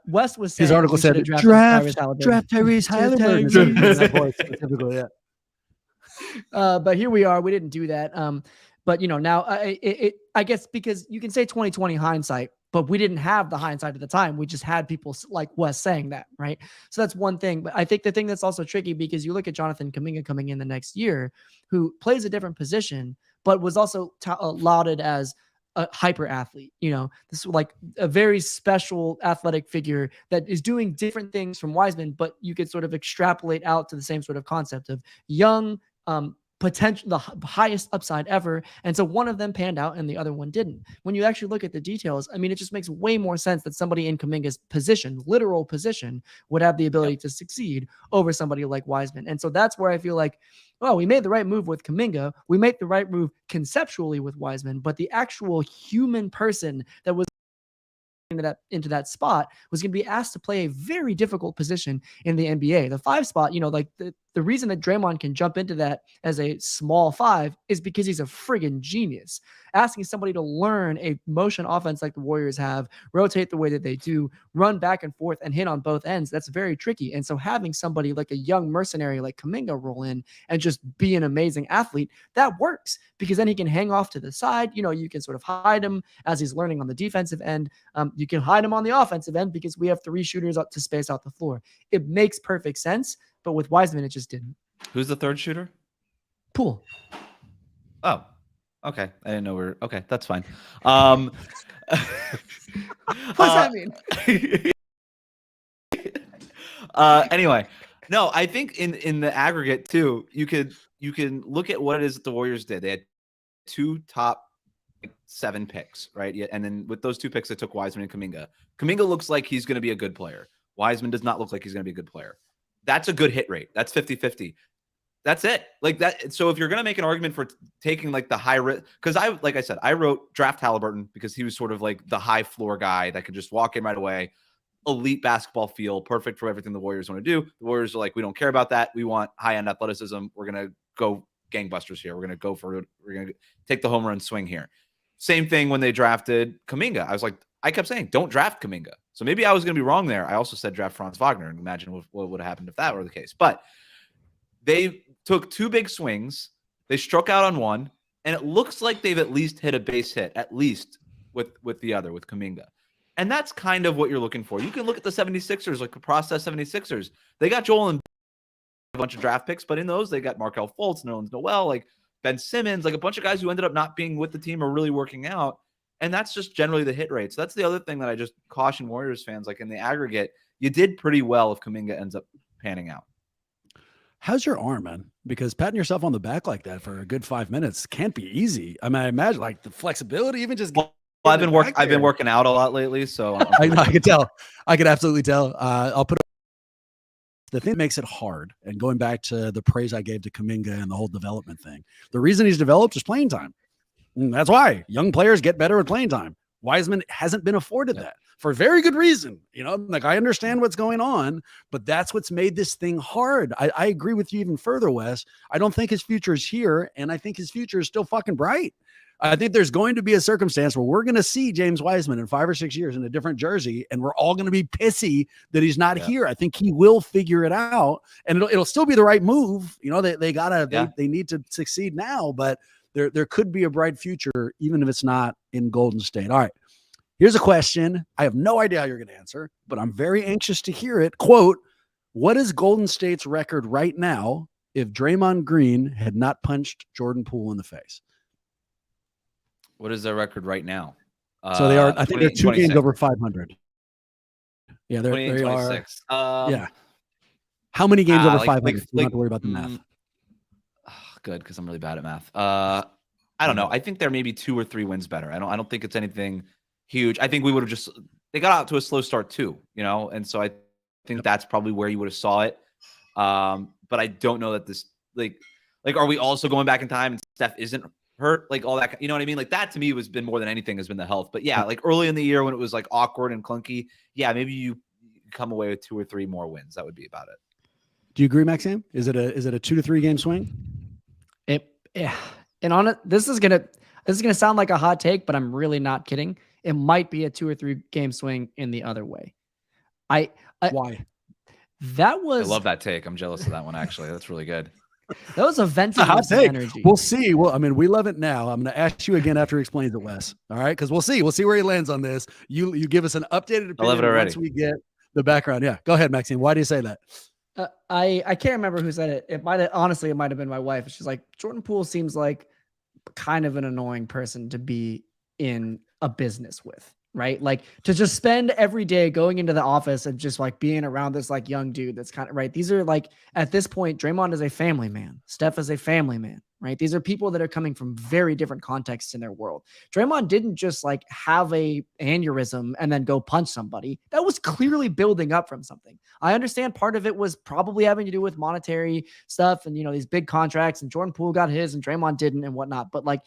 Wes was saying his article said draft Tyrese Halliburton. But here we are. We didn't do that. But you know, now I guess because you can say 2020 hindsight, but we didn't have the hindsight at the time. We just had people like Wes saying that, right? So that's one thing. But I think the thing that's also tricky, because you look at Jonathan Kuminga coming in the next year, who plays a different position, but was also lauded as a hyper athlete. You know, this is like a very special athletic figure that is doing different things from Wiseman, but you could sort of extrapolate out to the same sort of concept of young, potential, the highest upside ever. And so one of them panned out and the other one didn't. When you actually look at the details, I mean, it just makes way more sense that somebody in Kuminga's position, literal position, would have the ability to succeed over somebody like Wiseman. And so that's where I feel like, well, we made the right move with Kuminga. We made the right move conceptually with Wiseman, but the actual human person that was into that spot was going to be asked to play a very difficult position in the NBA. The 5 spot, you know, like the reason that Draymond can jump into that as a small 5 is because he's a friggin' genius. Asking somebody to learn a motion offense like the Warriors have, rotate the way that they do, run back and forth and hit on both ends, that's very tricky. And so having somebody like a young mercenary like Kuminga roll in and just be an amazing athlete, that works, because then he can hang off to the side. You know, you can sort of hide him as he's learning on the defensive end. You can hide him on the offensive end because we have 3 shooters up to space out the floor. It makes perfect sense, but with Wiseman, it just didn't. Who's the 3rd shooter? Poole. Oh, okay. I didn't know we're okay. That's fine. What's that mean? Anyway, no, I think in the aggregate too, you can look at what it is that the Warriors did. They had 2 top 7 picks, right? Yeah, and then with those 2 picks, they took Wiseman and Kuminga. Kuminga looks like he's going to be a good player. Wiseman does not look like he's going to be a good player. That's a good hit rate. That's 50-50. That's it. Like that. So if you're going to make an argument for taking like the high risk, because like I said, I wrote draft Halliburton because he was sort of like the high floor guy that could just walk in right away. Elite basketball feel, perfect for everything the Warriors want to do. The Warriors are like, we don't care about that. We want high-end athleticism. We're going to go gangbusters here. We're going to take the home run swing here. Same thing when they drafted Kuminga. I kept saying, don't draft Kuminga. So maybe I was going to be wrong there. I also said draft Franz Wagner, and imagine what would have happened if that were the case. But they took 2 big swings. They struck out on one, and it looks like they've at least hit a base hit, at least with the other, with Kuminga. And that's kind of what you're looking for. You can look at the 76ers, like the process 76ers. They got Joel and a bunch of draft picks, but in those, they got Markelle Fultz, Nerlens Noel, like Ben Simmons, like a bunch of guys who ended up not being with the team or really working out. And that's just generally the hit rate. So that's the other thing that I just caution Warriors fans, like in the aggregate, you did pretty well if Kuminga ends up panning out. How's your arm, man? Because patting yourself on the back like that for a good 5 minutes can't be easy. I mean, I imagine like the flexibility, even just. Well, I've been working out a lot lately, so I could tell. I could absolutely tell. I'll put the thing that makes it hard, and going back to the praise I gave to Kuminga and the whole development thing, the reason he's developed is playing time. And that's why young players get better with playing time. Wiseman hasn't been afforded that for a very good reason. Like I understand what's going on, but that's what's made this thing hard. I agree with you even further, Wes. I don't think his future is here, and I think his future is still fucking bright. I think there's going to be a circumstance where we're going to see James Wiseman in 5 or 6 years in a different jersey, and we're all going to be pissy that he's not here. I think he will figure it out, and it'll still be the right move. They need to succeed now, but there could be a bright future, even if it's not in Golden State. All right. Here's a question. I have no idea how you're going to answer, but I'm very anxious to hear it. Quote, what is Golden State's record right now if Draymond Green had not punched Jordan Poole in the face? What is their record right now? So they are, I think they're 2 games over 500. Yeah, they are. Yeah. How many games over 500? You don't have to worry about the math. Good, because I'm really bad at math. I don't know. I think they're maybe 2 or 3 wins better. I don't think it's anything huge. I think we would have they got out to a slow start too, and so I think that's probably where you would have saw it. But I don't know that this like are we also going back in time and Steph isn't hurt, like all that, you know what I mean? Like that to me has been more than anything has been the health. But yeah, like early in the year when it was like awkward and clunky, yeah, maybe you come away with 2 or 3 more wins. That would be about it. Do you agree, Maxime? Is it a 2 to 3 game swing? And on it, this is gonna sound like a hot take, but I'm really not kidding. It might be a 2 or 3 game swing in the other way. Why? I love that take. I'm jealous of that one, actually. That's really good. That was a venting hot take. Energy. We'll see. Well, I mean, we love it now. I'm going to ask you again after he explains it, Wes. All right, because we'll see where he lands on this. You give us an updated opinion. I love it already. Once we get the background. Yeah, go ahead, Maxine. Why do you say that? I can't remember who said it. It might have been my wife. She's like, Jordan Poole seems like kind of an annoying person to be in a business with, right? Like to just spend every day going into the office and just like being around this like young dude that's kind of right. These are like, at this point, Draymond is a family man. Steph is a family man, right? These are people that are coming from very different contexts in their world. Draymond didn't just like have a aneurysm and then go punch somebody. That was clearly building up from something. I understand part of it was probably having to do with monetary stuff and, these big contracts, and Jordan Poole got his and Draymond didn't and whatnot. But like,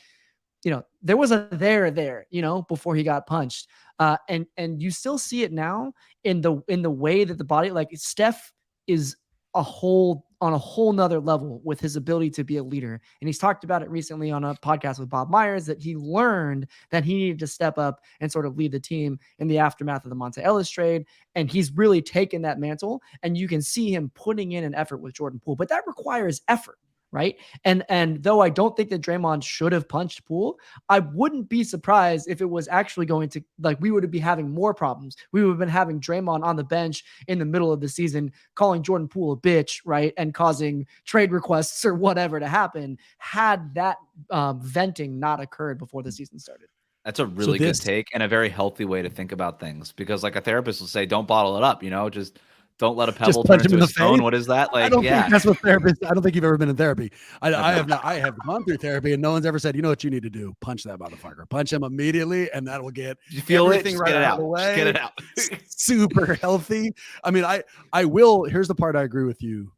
there was a there, before he got punched. And you still see it now in the way that the body, like Steph is on a whole nother level with his ability to be a leader. And he's talked about it recently on a podcast with Bob Myers that he learned that he needed to step up and sort of lead the team in the aftermath of the Monte Ellis trade. And he's really taken that mantle, and you can see him putting in an effort with Jordan Poole, but that requires effort. Right. And though I don't think that Draymond should have punched Poole, I wouldn't be surprised if it was actually going to, like, we would be having more problems. We would have been having Draymond on the bench in the middle of the season, calling Jordan Poole a bitch, right, and causing trade requests or whatever to happen had that venting not occurred before the season started. That's a really good take and a very healthy way to think about things, because like a therapist will say, don't bottle it up, just don't let a pebble turn into a stone. What is that? Like, I don't think that's what therapists. I don't think you've ever been in therapy. I have not. I have gone through therapy, and no one's ever said, you know what you need to do? Punch that motherfucker. Punch him immediately, and that will get you feel everything it. Right get it out out. of the way. Just get it out. Super healthy. I mean, I will. Here's the part I agree with you,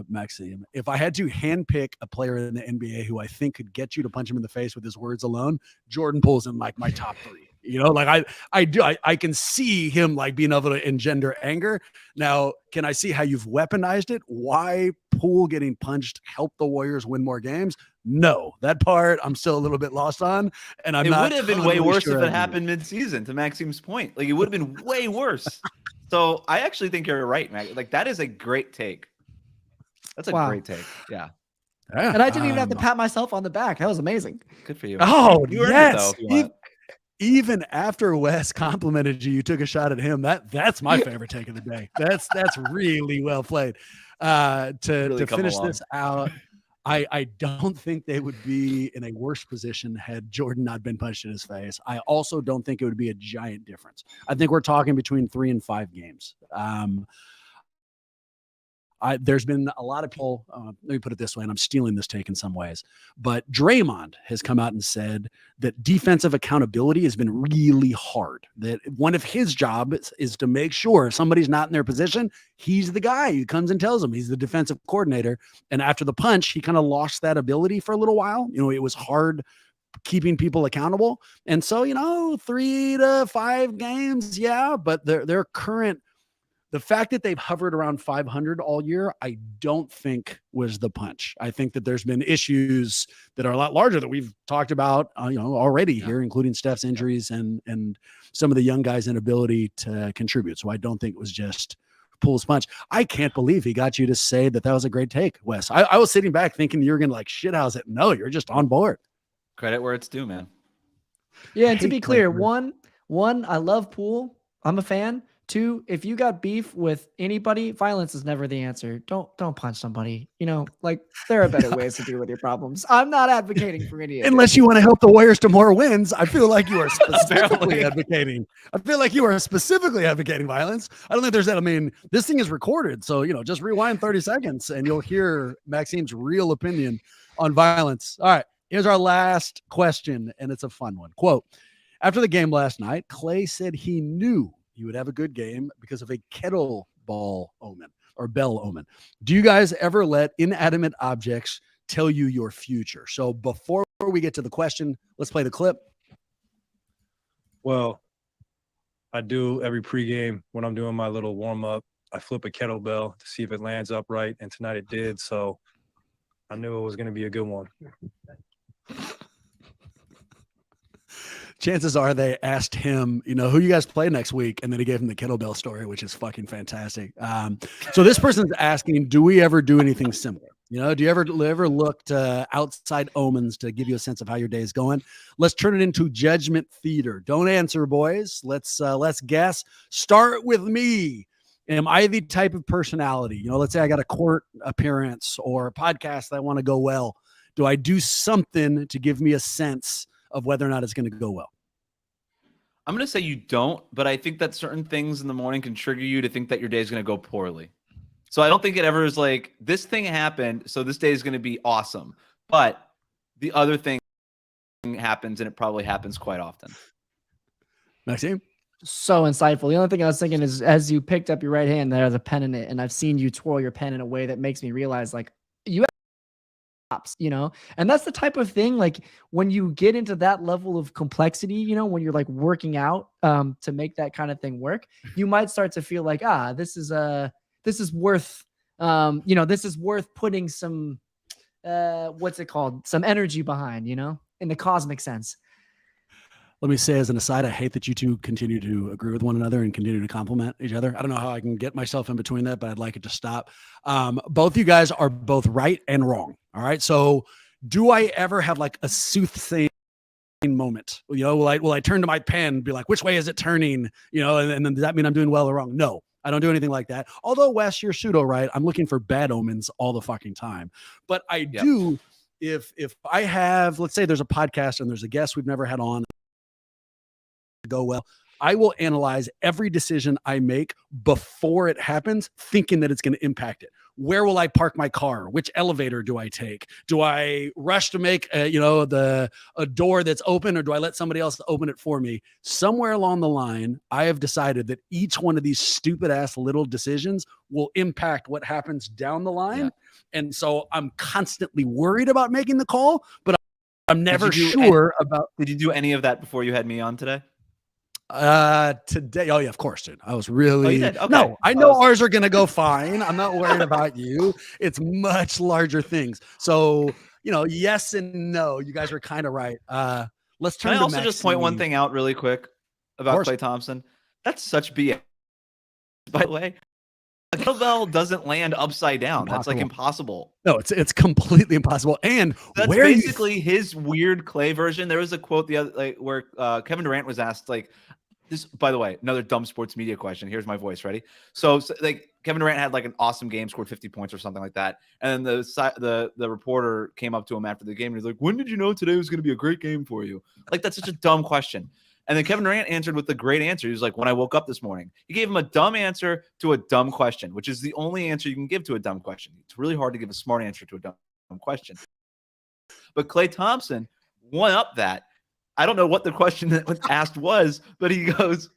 Maxime. If I had to handpick a player in the NBA who I think could get you to punch him in the face with his words alone, Jordan Poole's in like my top 3. Like I can see him like being able to engender anger. Now, can I see how you've weaponized it? Why Poole getting punched helped the Warriors win more games? No, that part I'm still a little bit lost on. And it would have been way worse if it happened mid-season, to Maxime's point. Like, it would have been way worse. So I actually think you're right, Max. Like, that is a great take. That's a great take. Yeah. And I didn't even have to pat myself on the back. That was amazing. Good for you. Oh, you earned yes. it, though, even after Wes complimented you took a shot at him. That's my favorite take of the day. That's really well played. To finish this out, I don't think they would be in a worse position had Jordan not been punched in his face. I also don't think it would be a giant difference. I think we're talking between 3 and 5 games. There's been a lot of people, let me put it this way, and I'm stealing this take in some ways, but Draymond has come out and said that defensive accountability has been really hard, that one of his jobs is to make sure if somebody's not in their position, he's the guy who comes and tells them. He's the defensive coordinator. And after the punch, he kind of lost that ability for a little while. It was hard keeping people accountable. And so, 3 to 5 games, yeah, but their current, the fact that they've hovered around 500 all year, I don't think was the punch. I think that there's been issues that are a lot larger that we've talked about, already here, including Steph's injuries and some of the young guys' inability to contribute. So I don't think it was just Poole's punch. I can't believe he got you to say that was a great take, Wes. I was sitting back thinking you're going to shithouse it. No, you're just on board. Credit where it's due, man. Yeah, and to be clear, one, I love Poole. I'm a fan. 2, if you got beef with anybody, violence is never the answer. Don't punch somebody. There are better ways to deal with your problems. I'm not advocating for any of Unless you want to help the Warriors to more wins. I feel like you are specifically advocating. I feel like you are specifically advocating violence. I don't think there's that. I mean, this thing is recorded, so just rewind 30 seconds and you'll hear Maxime's real opinion on violence. All right, here's our last question, and it's a fun one. Quote: after the game last night, Klay said he knew he would have a good game because of a kettlebell omen or bell omen. Do you guys ever let inanimate objects tell you your future? So before we get to the question, let's play the clip. Well, I do every pregame when I'm doing my little warm up. I flip a kettlebell to see if it lands upright, and tonight it did. So I knew it was going to be a good one. Chances are they asked him, who you guys play next week? And then he gave him the kettlebell story, which is fucking fantastic. So this person's asking, do we ever do anything similar? Do you ever look to outside omens to give you a sense of how your day is going? Let's turn it into judgment theater. Don't answer, boys. Let's guess. Start with me. Am I the type of personality? Let's say I got a court appearance or a podcast that I want to go well. Do I do something to give me a sense of whether or not it's going to go well? I'm going to say you don't, but I think that certain things in the morning can trigger you to think that your day is going to go poorly. So I don't think it ever is like, this thing happened, so this day is going to be awesome. But the other thing happens, and it probably happens quite often. Maxime? So insightful. The only thing I was thinking is, as you picked up your right hand, there has a pen in it, and I've seen you twirl your pen in a way that makes me realize, you have stops, and that's the type of thing, when you get into that level of complexity, when you're working out to make that kind of thing work, you might start to feel like, this is worth this is worth putting some what's it called, some energy behind, in the cosmic sense. Let me say as an aside, I hate that you two continue to agree with one another and continue to compliment each other. I don't know how I can get myself in between that, but I'd like it to stop. Both you guys are both right and wrong. All right. So do I ever have a soothsaying moment? Will I turn to my pen and be like, which way is it turning? And then does that mean I'm doing well or wrong? No, I don't do anything like that. Although, Wes, you're pseudo right. I'm looking for bad omens all the fucking time. But I do, if I have, let's say there's a podcast and there's a guest we've never had on, go well, I will analyze every decision I make before it happens, thinking that it's going to impact it. Where will I park my car? Which elevator do I take? Do I rush to make a door that's open, or do I let somebody else open it for me? Somewhere along the line, I have decided that each one of these stupid ass little decisions will impact what happens down the line. Yeah. And so I'm constantly worried about making the call, but I'm never sure about. Did you do any of that before you had me on today? Today, oh yeah, of course, dude. I was really Okay. No, I know ours are gonna go fine. I'm not worried about you. It's much larger things. So yes and no. You guys were kind of right. Let's turn. Can I also just point one thing out really quick about Klay Thompson? That's such BS. By the way, a kettlebell doesn't land upside down. Impossible. That's impossible. No, it's completely impossible. And that's basically his weird Klay version. There was a quote the other where Kevin Durant was asked this. By the way, another dumb sports media question. Here's my voice. Ready? So Kevin Durant had like an awesome game, scored 50 points or something like that. And then the reporter came up to him after the game and he's like, "When did you know today was going to be a great game for you?" Like, that's such a dumb question. And then Kevin Durant answered with the great answer. He was like, "When I woke up this morning." He gave him a dumb answer to a dumb question, which is the only answer you can give to a dumb question. It's really hard to give a smart answer to a dumb question. But Klay Thompson one up that. I don't know what the question that was asked was, but he goes,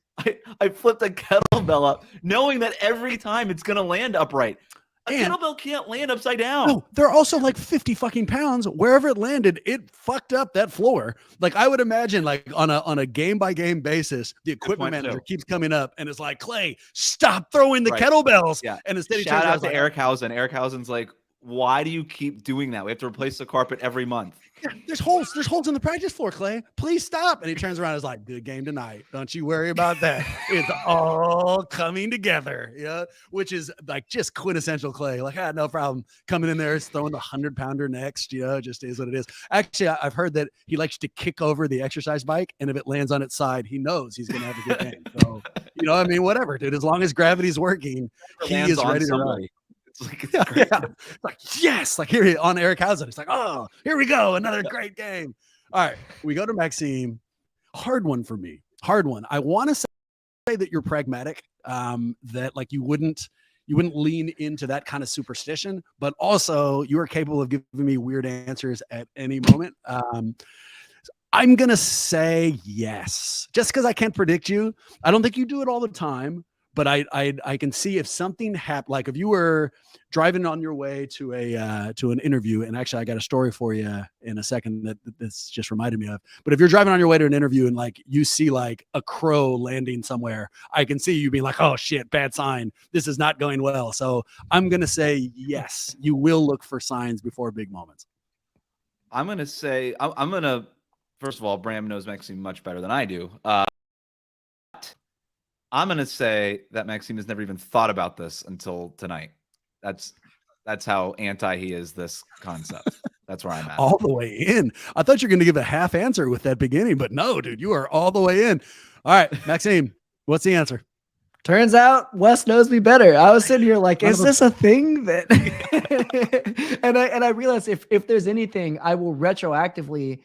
I flipped a kettlebell up, knowing that every time it's going to land upright. A kettlebell can't land upside down. No, they're also like 50 fucking pounds. Wherever it landed, it fucked up that floor. Like, I would imagine, like, on a game by game basis, the equipment manager keeps coming up and is like, "Clay, stop throwing the kettlebells." Yeah. And instead, shout out to Eric Hausen. Eric Hausen's like, "Why do you keep doing that? We have to replace the carpet every month." Yeah, there's holes in the practice floor, Clay. Please stop. And he turns around and is like, "Good game tonight. Don't you worry about that. It's all coming together." Yeah, which is like just quintessential Clay. Like, I had no problem coming in there, throwing the 100-pounder next. You know, it just is what it is. Actually, I've heard that he likes to kick over the exercise bike, and if it lands on its side, he knows he's gonna have a good game. So, you know, I mean, whatever, dude. As long as gravity's working, he is ready to run. It's like, yes, like here on Eric Hausen. It's like, "Oh, here we go, another great game." All right, we go to Maxime. Hard one for me. Hard one. I want to say that you're pragmatic, that like you wouldn't lean into that kind of superstition, but also you are capable of giving me weird answers at any moment. I'm gonna say yes, just because I can't predict you. I don't think you do it all the time. But I can see if something happened, like if you were driving on your way to an interview, and actually I got a story for you in a second that this just reminded me of. But if you're driving on your way to an interview and like you see like a crow landing somewhere, I can see you being like, "Oh shit, bad sign. This is not going well." So I'm gonna say yes, you will look for signs before big moments. I'm gonna say first of all, Bram knows Maxime much better than I do. I'm going to say that Maxime has never even thought about this until tonight. That's how anti he is this concept. That's where I'm at. All the way in. I thought you were going to give a half answer with that beginning, but no, dude, you are all the way in. All right, Maxime, what's the answer? Turns out Wes knows me better. I was sitting here like, is this a thing that and I realized if there's anything, I will retroactively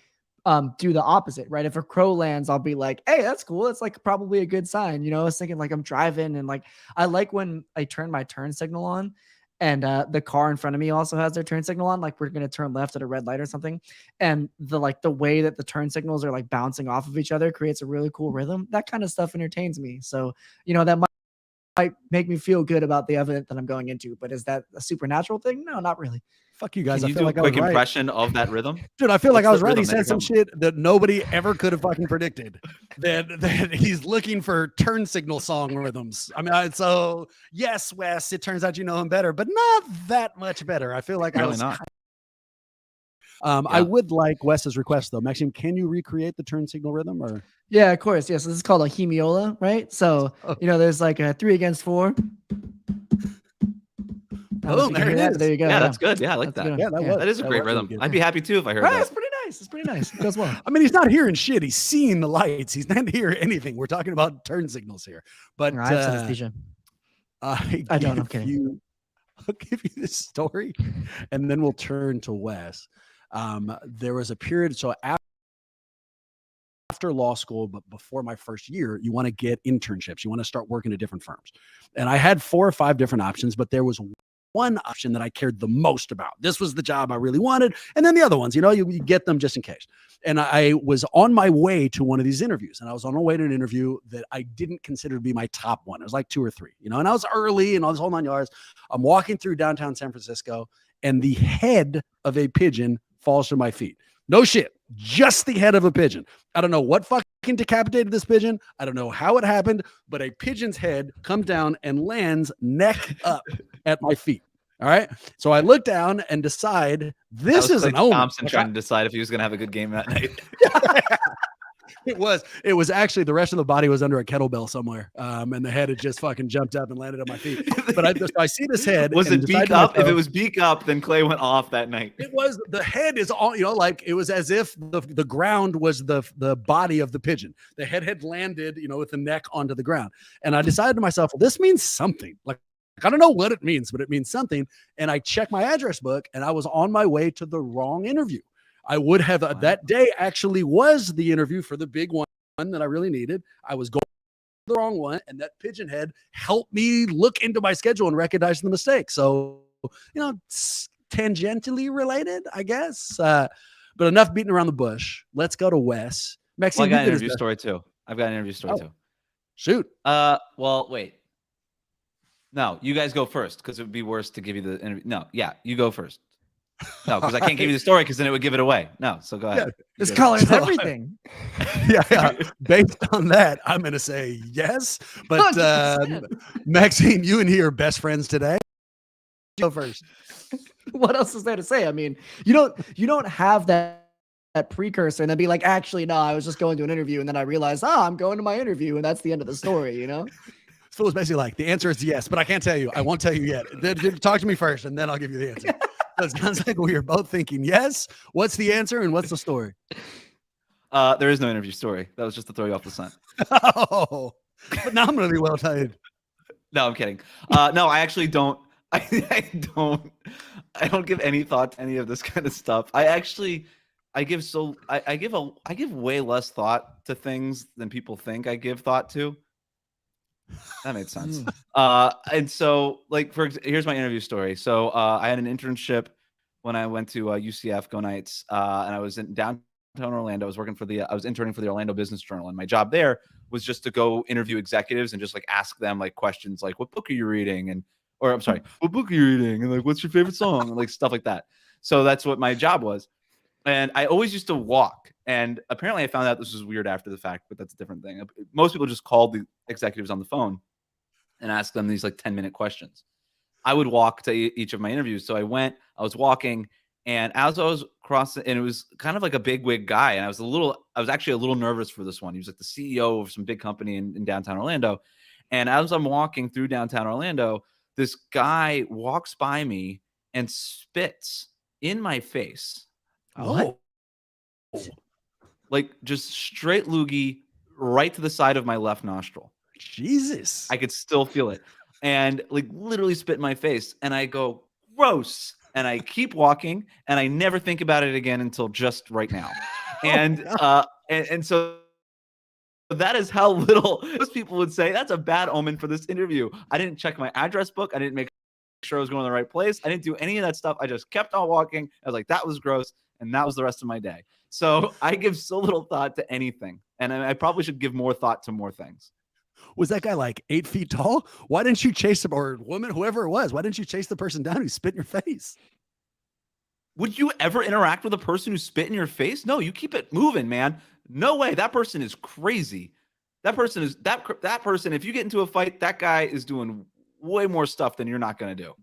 do the opposite, right? If a crow lands, I'll be like, "Hey, that's cool. It's like probably a good sign." You know, I was thinking like I'm driving and like I like when I turn my turn signal on and the car in front of me also has their turn signal on, like we're going to turn left at a red light or something. And the way that the turn signals are like bouncing off of each other creates a really cool rhythm. That kind of stuff entertains me. So, you know, that might make me feel good about the event that I'm going into, but is that a supernatural thing? No, not really. Fuck you guys. Can you I feel do like a I was quick right. impression of that rhythm? Dude, I feel like I was right. He rhythm said some shit that nobody ever could have fucking predicted. That he's looking for turn signal song rhythms. I mean, so yes, Wes, it turns out you know him better, but not that much better. I feel like Really I was not. I would like Wes's request though. Maxime, can you recreate the turn signal rhythm or? Yeah, of course. Yes, this is called a hemiola, right? So, you know, there's like a 3 against 4. Oh, there it is. There you go. Yeah, that's good. Yeah, I like that. Yeah, That is a great rhythm. I'd be happy too if I heard Right, that. it's pretty nice. It's pretty nice. It goes well. I mean, he's not hearing shit. He's seeing the lights. He's not hearing anything. We're talking about turn signals here. But I have synesthesia. I don't. I'm kidding. I'll give you this story, and then we'll turn to Wes. There was a period. So after law school, but before my first year, you want to get internships. You want to start working at different firms. And I had 4 or 5 different options, but there was one option that I cared the most about. This was the job I really wanted. And then the other ones, you know, you get them just in case. And I was on my way to one of these interviews, and I was on my way to an interview that I didn't consider to be my top one. It was like 2 or 3, you know, and I was early and all this whole 9 yards. I'm walking through downtown San Francisco, and the head of a pigeon falls to my feet. No shit. Just the head of a pigeon. I don't know what fucking decapitated this pigeon. I don't know how it happened, but a pigeon's head comes down and lands neck up at my feet. All right. So I look down and decide this is an omen. Thompson trying to decide if he was going to have a good game that night. It was actually the rest of the body was under a kettlebell somewhere. And the head had just fucking jumped up and landed on my feet. But I see this head. Was it beak up? If it was beak up, then Klay went off that night. It was, the head is all, you know, like it was as if the ground was the body of the pigeon. The head had landed, you know, with the neck onto the ground. And I decided to myself, well, this means something. Like I don't know what it means, but it means something. And I checked my address book and I was on my way to the wrong interview. I would have that day actually was the interview for the big one that I really needed. I was going the wrong one, and that pigeon head helped me look into my schedule and recognize the mistake. So, it's tangentially related, I guess. But enough beating around the bush. Let's go to Wes. Maxine, I got an interview story too. I've got an interview story too. Shoot. Well, wait. No, you guys go first because it would be worse to give you the interview. No, yeah, you go first. No, because I can't give you the story because then it would give it away. No, so go ahead. Yeah, this colors everything. Yeah. Based on that, I'm going to say yes. But Maxine, you and he are best friends today. Go first. What else is there to say? I mean, you don't have that precursor and then be like, actually, no, I was just going to an interview and then I realized, I'm going to my interview and that's the end of the story, So it's basically like the answer is yes, but I can't tell you. I won't tell you yet. Talk to me first and then I'll give you the answer. So it sounds like we are both thinking yes. What's the answer and what's the story? There is no interview story. That was just to throw you off the scent. Oh, phenomenally well timed. No, I'm kidding. No, I actually don't. I don't give any thought to any of this kind of stuff. I give way less thought to things than people think I give thought to. That made sense. And so, here's my interview story. So I had an internship when I went to UCF, Go Knights, and I was in downtown Orlando. I was interning for the Orlando Business Journal, and my job there was just to go interview executives and just ask them questions like, "What book are you reading?" what book are you reading? And what's your favorite song? And stuff like that. So that's what my job was. And I always used to walk. And apparently I found out this was weird after the fact, but that's a different thing. Most people just called the executives on the phone and asked them these 10-minute questions. I would walk to each of my interviews. So I was walking, and as I was crossing, and it was kind of like a big wig guy. And I was actually a little nervous for this one. He was the CEO of some big company in downtown Orlando. And as I'm walking through downtown Orlando, this guy walks by me and spits in my face. Oh. Just straight loogie right to the side of my left nostril. Jesus. I could still feel it. And literally spit in my face. And I go, gross. And I keep walking and I never think about it again until just right now. And and so that is how little most people would say that's a bad omen for this interview. I didn't check my address book. I didn't make sure I was going to the right place. I didn't do any of that stuff. I just kept on walking. I was like, that was gross. And that was the rest of my day. So I give so little thought to anything. And I probably should give more thought to more things. Was that guy 8 feet tall? Why didn't you chase him, or woman, whoever it was? Why didn't you chase the person down who spit in your face? Would you ever interact with a person who spit in your face? No, you keep it moving, man. No way. That person is crazy. That person, if you get into a fight, that guy is doing way more stuff than you're not going to do.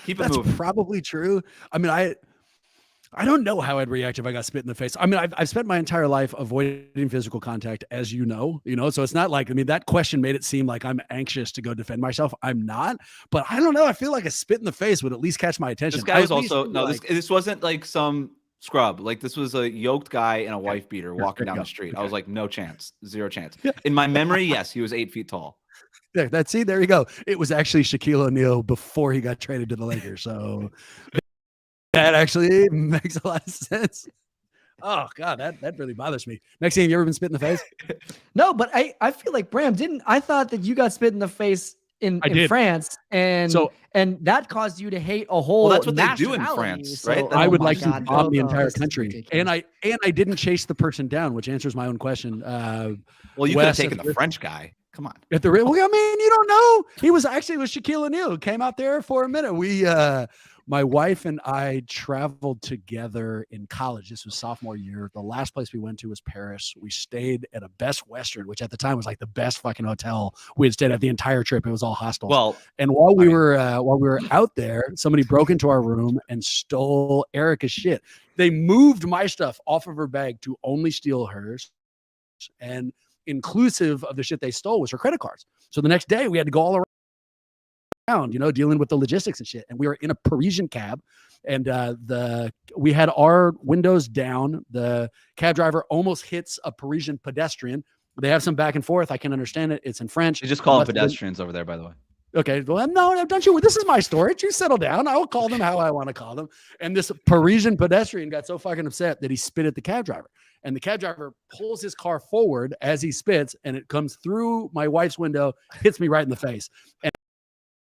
Keep it moving. That's probably true. I mean, I don't know how I'd react if I got spit in the face. I mean, I've spent my entire life avoiding physical contact, as you know, so it's not that question made it seem like I'm anxious to go defend myself. I'm not, but I don't know. I feel like a spit in the face would at least catch my attention. This guy was also, this wasn't some scrub. This was a yoked guy in a wife beater walking down the street. Okay. I was like, no chance, zero chance. In my memory, yes, he was 8 feet tall. Yeah, there you go. It was actually Shaquille O'Neal before he got traded to the Lakers. So that actually makes a lot of sense. Oh God, that really bothers me. Maxine, you ever been spit in the face? No, but I feel like Bram I thought that you got spit in the face in France, and that caused you to hate a whole. Well, that's what they do in France, right? I would like to bomb the entire country, and I didn't chase the person down, which answers my own question. Well, you could have taken the French guy. Come on. Well, I mean, you don't know. It was Shaquille O'Neal who came out there for a minute. My wife and I traveled together in college. This was sophomore year. The last place we went to was Paris. We stayed at a Best Western, which at the time was the best fucking hotel we had stayed at the entire trip. It was all hostels. Well, and while we were out there, somebody broke into our room and stole Erica's shit. They moved my stuff off of her bag to only steal hers, and inclusive of the shit they stole was her credit cards. So the next day we had to go all around, dealing with the logistics and shit. And we were in a Parisian cab, and we had our windows down. The cab driver almost hits a Parisian pedestrian. They have some back and forth. I can understand it. It's in French. They just call them pedestrians over there, by the way. Okay, well, no, don't you? This is my storage. You settle down. I will call them how I want to call them. And this Parisian pedestrian got so fucking upset that he spit at the cab driver. And the cab driver pulls his car forward as he spits, and it comes through my wife's window, hits me right in the face. And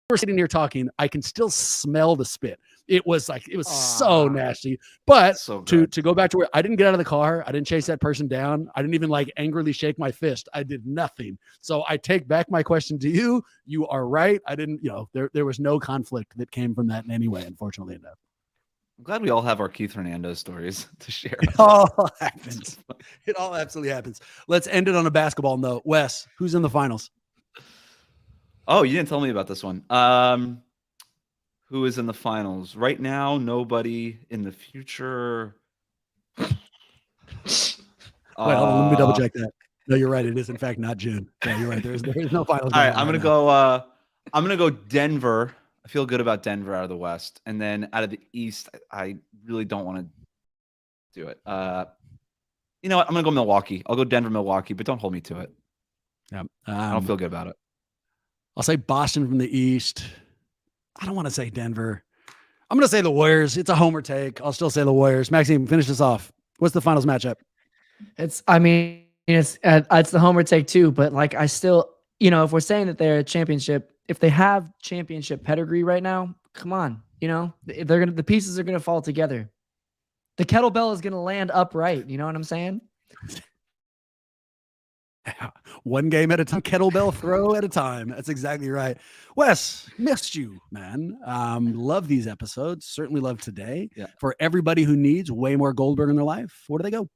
we're sitting here talking. I can still smell the spit. It was so nasty. But to go back to where I didn't get out of the car, I didn't chase that person down. I didn't even like angrily shake my fist. I did nothing. So I take back my question to you. You are right. I didn't, there was no conflict that came from that in any way, unfortunately enough. I'm glad we all have our Keith Hernandez stories to share. It all happens. It all absolutely happens. Let's end it on a basketball note. Wes, who's in the finals? Oh, you didn't tell me about this one. Who is in the finals right now? Nobody. In the future. Wait, hold on, let me double check that. No, you're right. It is in fact not June. Yeah, you're right. There is no finals. All right, I'm gonna go Denver. I feel good about Denver out of the West, and then out of the East, I really don't want to do it. You know what? I'm gonna go Milwaukee. I'll go Denver, Milwaukee, but don't hold me to it. Yeah, I don't feel good about it. I'll say Boston from the East. I don't want to say Denver. I'm going to say the Warriors. It's a homer take. I'll still say the Warriors. Maxime, finish this off. What's the finals matchup? It's the homer take too, but like I still, if we're saying that they're a championship, if they have championship pedigree right now, come on, the pieces are going to fall together. The kettlebell is going to land upright. You know what I'm saying? One game at a time, kettlebell throw at a time. That's exactly right. Wes, missed you, man. Love these episodes. Certainly love today. Yeah. For everybody who needs way more Goldberg in their life, where do they go?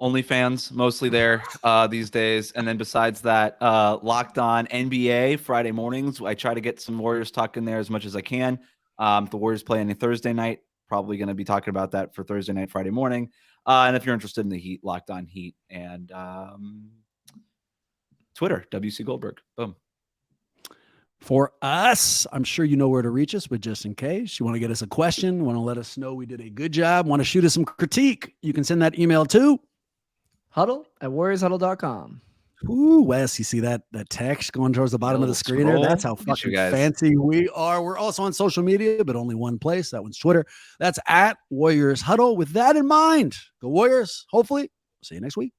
OnlyFans, mostly there these days. And then besides that, Locked On NBA Friday mornings. I try to get some Warriors talk in there as much as I can. The Warriors play on a Thursday night. Probably going to be talking about that for Thursday night, Friday morning. And if you're interested in the Heat, Locked On Heat, and Twitter, WC Goldberg. Boom. For us, I'm sure you know where to reach us, but just in case you want to get us a question, want to let us know we did a good job, want to shoot us some critique, you can send that email to huddle@warriorshuddle.com. Ooh, Wes, you see that text going towards the bottom of the screen there? That's how fucking fancy we are. We're also on social media, but only one place. That one's Twitter. That's @Warriors Huddle. With that in mind, go Warriors. Hopefully, see you next week.